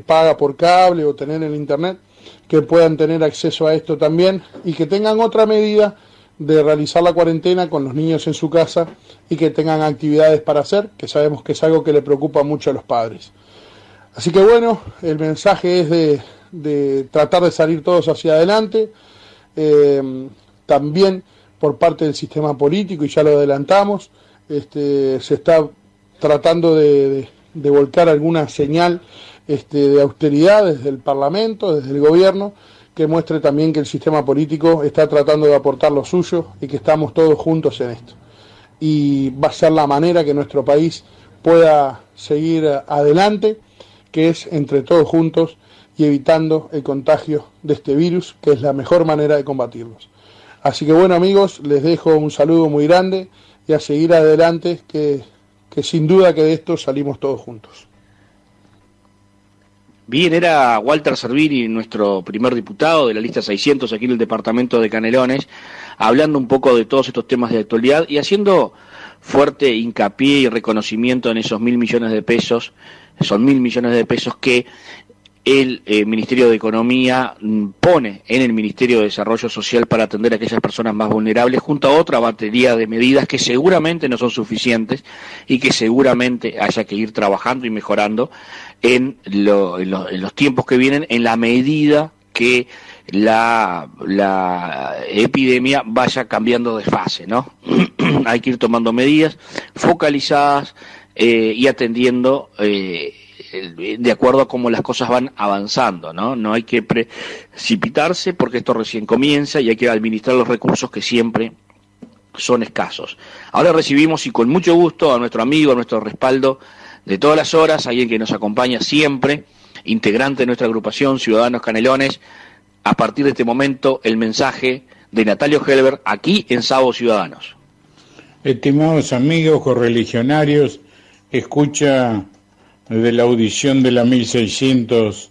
paga por cable o tener el internet, que puedan tener acceso a esto también y que tengan otra medida de realizar la cuarentena con los niños en su casa y que tengan actividades para hacer, que sabemos que es algo que le preocupa mucho a los padres. Así que el mensaje es de tratar de salir todos hacia adelante, también por parte del sistema político, y ya lo adelantamos, se está tratando de volcar alguna señal de austeridad desde el Parlamento, desde el gobierno, que muestre también que el sistema político está tratando de aportar lo suyo y que estamos todos juntos en esto. Y va a ser la manera que nuestro país pueda seguir adelante, que es entre todos juntos y evitando el contagio de este virus, que es la mejor manera de combatirlos. Así que amigos, les dejo un saludo muy grande y a seguir adelante, que sin duda que de esto salimos todos juntos.
Bien, era Walter Servini, nuestro primer diputado de la lista 600 aquí en el departamento de Canelones, hablando un poco de todos estos temas de actualidad y haciendo fuerte hincapié y reconocimiento en esos 1.000 millones de pesos, son 1.000 millones de pesos que el Ministerio de Economía pone en el Ministerio de Desarrollo Social para atender a aquellas personas más vulnerables, junto a otra batería de medidas que seguramente no son suficientes y que seguramente haya que ir trabajando y mejorando en los tiempos que vienen, en la medida que la epidemia vaya cambiando de fase, ¿no? Hay que ir tomando medidas focalizadas y atendiendo de acuerdo a cómo las cosas van avanzando, ¿no? No hay que precipitarse porque esto recién comienza y hay que administrar los recursos que siempre son escasos. Ahora recibimos y con mucho gusto a nuestro amigo, a nuestro respaldo de todas las horas, alguien que nos acompaña siempre, integrante de nuestra agrupación Ciudadanos Canelones. A partir de este momento, el mensaje de Natalio Helber aquí en Sábado Ciudadanos.
Estimados amigos correligionarios, escucha de la audición de la 1600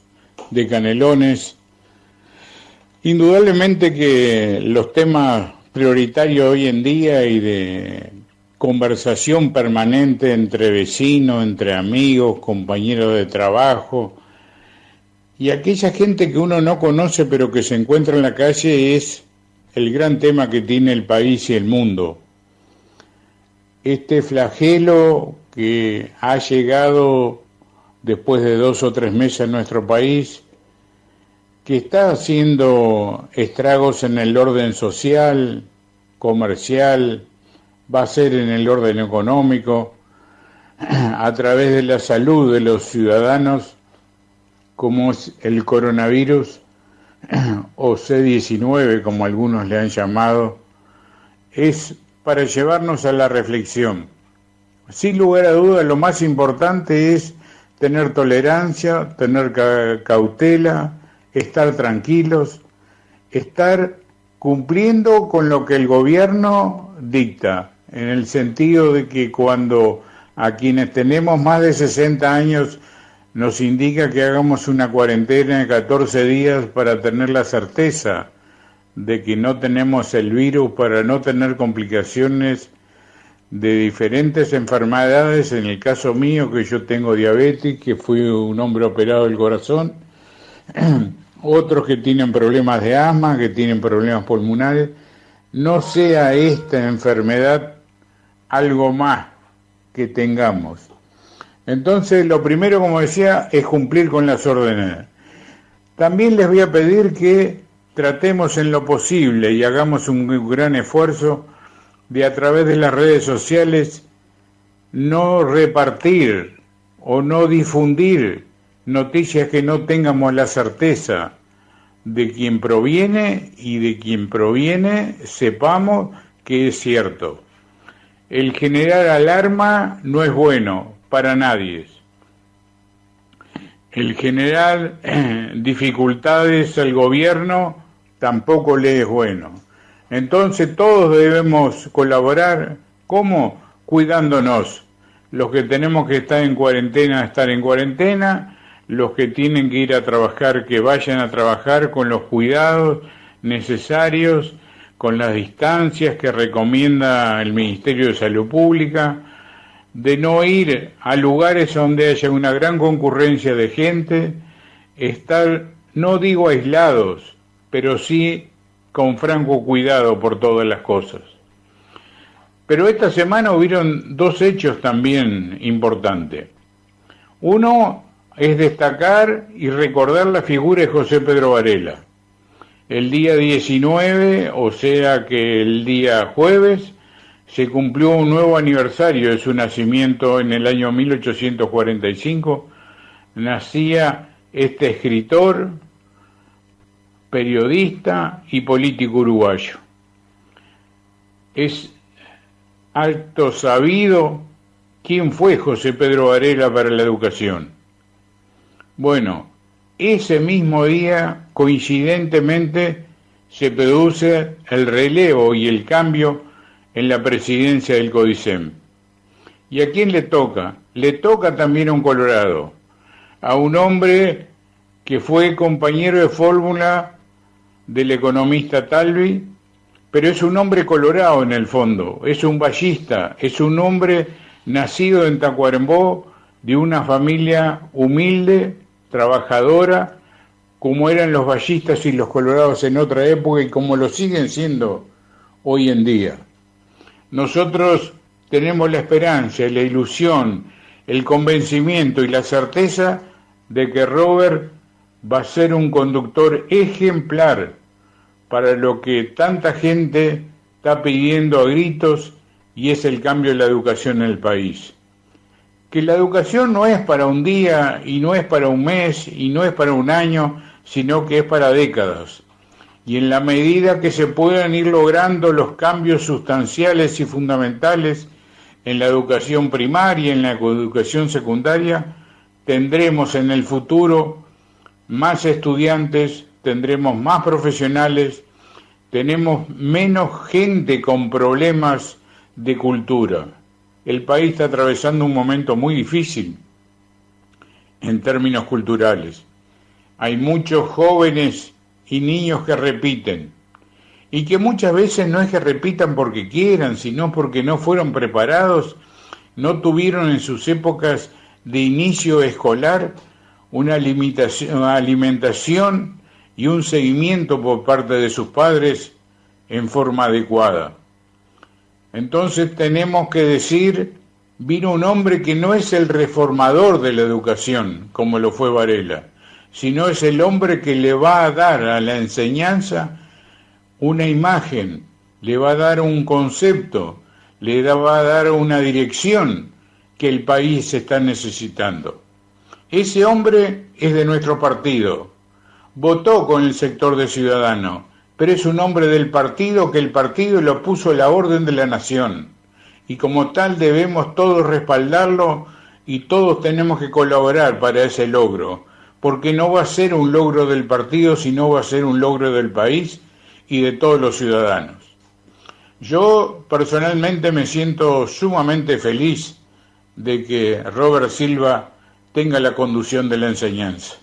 de Canelones. Indudablemente que los temas prioritarios hoy en día y de conversación permanente entre vecinos, entre amigos, compañeros de trabajo y aquella gente que uno no conoce pero que se encuentra en la calle es el gran tema que tiene el país y el mundo. Este flagelo que ha llegado después de 2 o 3 meses en nuestro país, que está haciendo estragos en el orden social, comercial, va a ser en el orden económico, a través de la salud de los ciudadanos, como es el coronavirus, o C-19, como algunos le han llamado, es para llevarnos a la reflexión. Sin lugar a dudas, lo más importante es tener tolerancia, tener cautela, estar tranquilos, estar cumpliendo con lo que el gobierno dicta, en el sentido de que cuando a quienes tenemos más de 60 años nos indica que hagamos una cuarentena de 14 días para tener la certeza de que no tenemos el virus, para no tener complicaciones de diferentes enfermedades, en el caso mío, que yo tengo diabetes, que fui un hombre operado del corazón, otros que tienen problemas de asma, que tienen problemas pulmonares, no sea esta enfermedad algo más que tengamos. Entonces, lo primero, como decía, es cumplir con las órdenes. También les voy a pedir que tratemos en lo posible y hagamos un gran esfuerzo de, a través de las redes sociales, no repartir o no difundir noticias que no tengamos la certeza de quién proviene, y de quién proviene sepamos que es cierto. El generar alarma no es bueno para nadie. El generar dificultades al gobierno tampoco le es bueno. Entonces todos debemos colaborar. ¿Cómo? Cuidándonos. Los que tenemos que estar en cuarentena, estar en cuarentena. Los que tienen que ir a trabajar, que vayan a trabajar con los cuidados necesarios, con las distancias que recomienda el Ministerio de Salud Pública, de no ir a lugares donde haya una gran concurrencia de gente, estar, no digo aislados, pero sí con franco cuidado por todas las cosas. Pero esta semana hubieron dos hechos también importantes. Uno es destacar y recordar la figura de José Pedro Varela. El día 19, o sea que el día jueves, se cumplió un nuevo aniversario de su nacimiento en el año 1845. Nacía este escritor, periodista y político uruguayo. Es alto sabido quién fue José Pedro Varela para la educación. Bueno, ese mismo día, coincidentemente, se produce el relevo y el cambio en la presidencia del CODICEM. ¿Y a quién le toca? Le toca también a un colorado, a un hombre que fue compañero de fórmula del economista Talvi, pero es un hombre colorado en el fondo, es un vallista, es un hombre nacido en Tacuarembó, de una familia humilde, trabajadora, como eran los vallistas y los colorados en otra época y como lo siguen siendo hoy en día. Nosotros tenemos la esperanza, la ilusión, el convencimiento y la certeza de que Robert va a ser un conductor ejemplar para lo que tanta gente está pidiendo a gritos, y es el cambio de la educación en el país. Que la educación no es para un día, y no es para un mes, y no es para un año, sino que es para décadas. Y en la medida que se puedan ir logrando los cambios sustanciales y fundamentales en la educación primaria, en la educación secundaria, tendremos en el futuro más estudiantes, tendremos más profesionales, tenemos menos gente con problemas de cultura. El país está atravesando un momento muy difícil en términos culturales. Hay muchos jóvenes y niños que repiten, y que muchas veces no es que repitan porque quieran, sino porque no fueron preparados, no tuvieron en sus épocas de inicio escolar una alimentación y un seguimiento por parte de sus padres en forma adecuada. Entonces tenemos que decir, vino un hombre que no es el reformador de la educación, como lo fue Varela, sino es el hombre que le va a dar a la enseñanza una imagen, le va a dar un concepto, le va a dar una dirección que el país está necesitando. Ese hombre es de nuestro partido, votó con el sector de Ciudadanos, pero es un hombre del partido que el partido lo puso a la orden de la nación, y como tal debemos todos respaldarlo y todos tenemos que colaborar para ese logro, porque no va a ser un logro del partido, sino va a ser un logro del país y de todos los ciudadanos. Yo personalmente me siento sumamente feliz de que Robert Silva tenga la conducción de la enseñanza.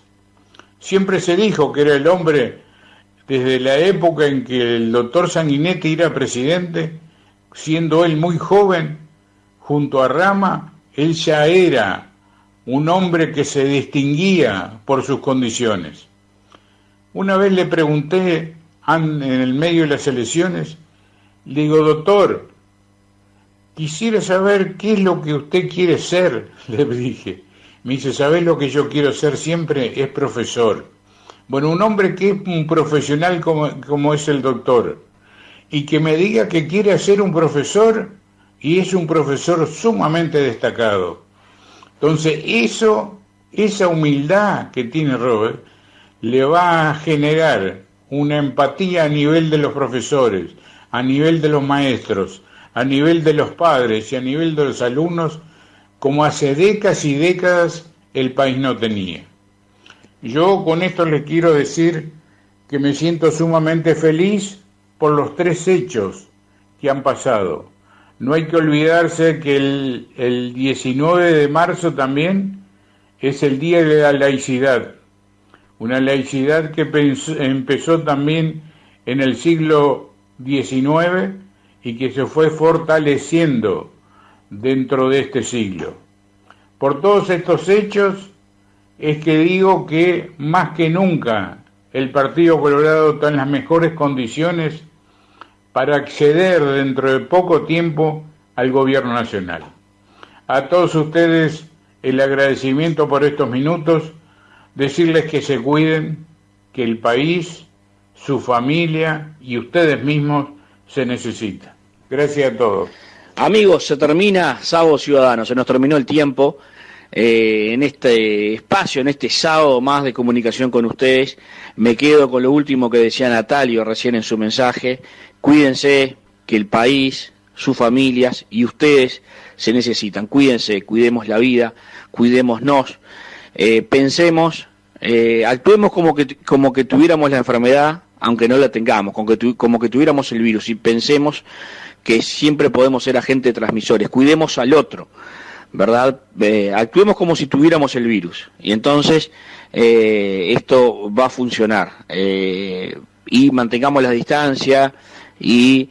Siempre se dijo que era el hombre, desde la época en que el doctor Sanguinetti era presidente, siendo él muy joven, junto a Rama, él ya era un hombre que se distinguía por sus condiciones. Una vez le pregunté, en el medio de las elecciones, le digo, doctor, quisiera saber qué es lo que usted quiere ser, le dije. Me dice, ¿sabés lo que yo quiero ser siempre? Es profesor. Bueno, un hombre que es un profesional como es el doctor, y que me diga que quiere ser un profesor, y es un profesor sumamente destacado. Entonces, esa humildad que tiene Robert, le va a generar una empatía a nivel de los profesores, a nivel de los maestros, a nivel de los padres y a nivel de los alumnos, como hace décadas y décadas el país no tenía. Yo con esto les quiero decir que me siento sumamente feliz por los 3 hechos que han pasado. No hay que olvidarse que el 19 de marzo también es el Día de la Laicidad, una laicidad que empezó también en el siglo XIX y que se fue fortaleciendo dentro de este siglo. Por todos estos hechos es que digo que más que nunca el Partido Colorado está en las mejores condiciones para acceder dentro de poco tiempo al gobierno nacional. A todos ustedes el agradecimiento por estos minutos, decirles que se cuiden, que el país, su familia y ustedes mismos se necesitan. Gracias a todos.
Amigos, se termina Sábado Ciudadano, se nos terminó el tiempo en este espacio, en este sábado más de comunicación con ustedes. Me quedo con lo último que decía Natalio recién en su mensaje. Cuídense, que el país, sus familias y ustedes se necesitan. Cuídense, cuidemos la vida, cuidémonos, pensemos, actuemos como que tuviéramos la enfermedad, aunque no la tengamos, como que tuviéramos el virus, y pensemos que siempre podemos ser agentes transmisores. Cuidemos al otro, ¿verdad? Actuemos como si tuviéramos el virus, y entonces esto va a funcionar. Y mantengamos la distancia y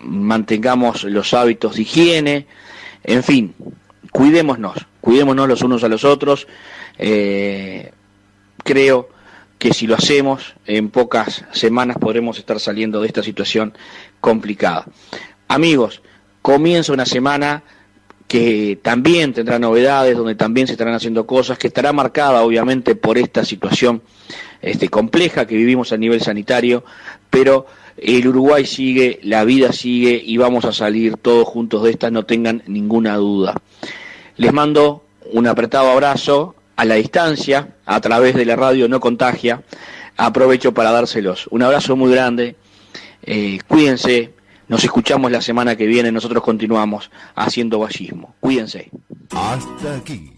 mantengamos los hábitos de higiene, en fin, cuidémonos los unos a los otros. Creo que si lo hacemos, en pocas semanas podremos estar saliendo de esta situación complicada. Amigos, comienza una semana que también tendrá novedades, donde también se estarán haciendo cosas, que estará marcada obviamente por esta situación compleja que vivimos a nivel sanitario, pero el Uruguay sigue, la vida sigue y vamos a salir todos juntos de esta, no tengan ninguna duda. Les mando un apretado abrazo a la distancia, a través de la radio No Contagia. Aprovecho para dárselos. Un abrazo muy grande, cuídense, nos escuchamos la semana que viene, nosotros continuamos haciendo vallismo. Cuídense.
Hasta aquí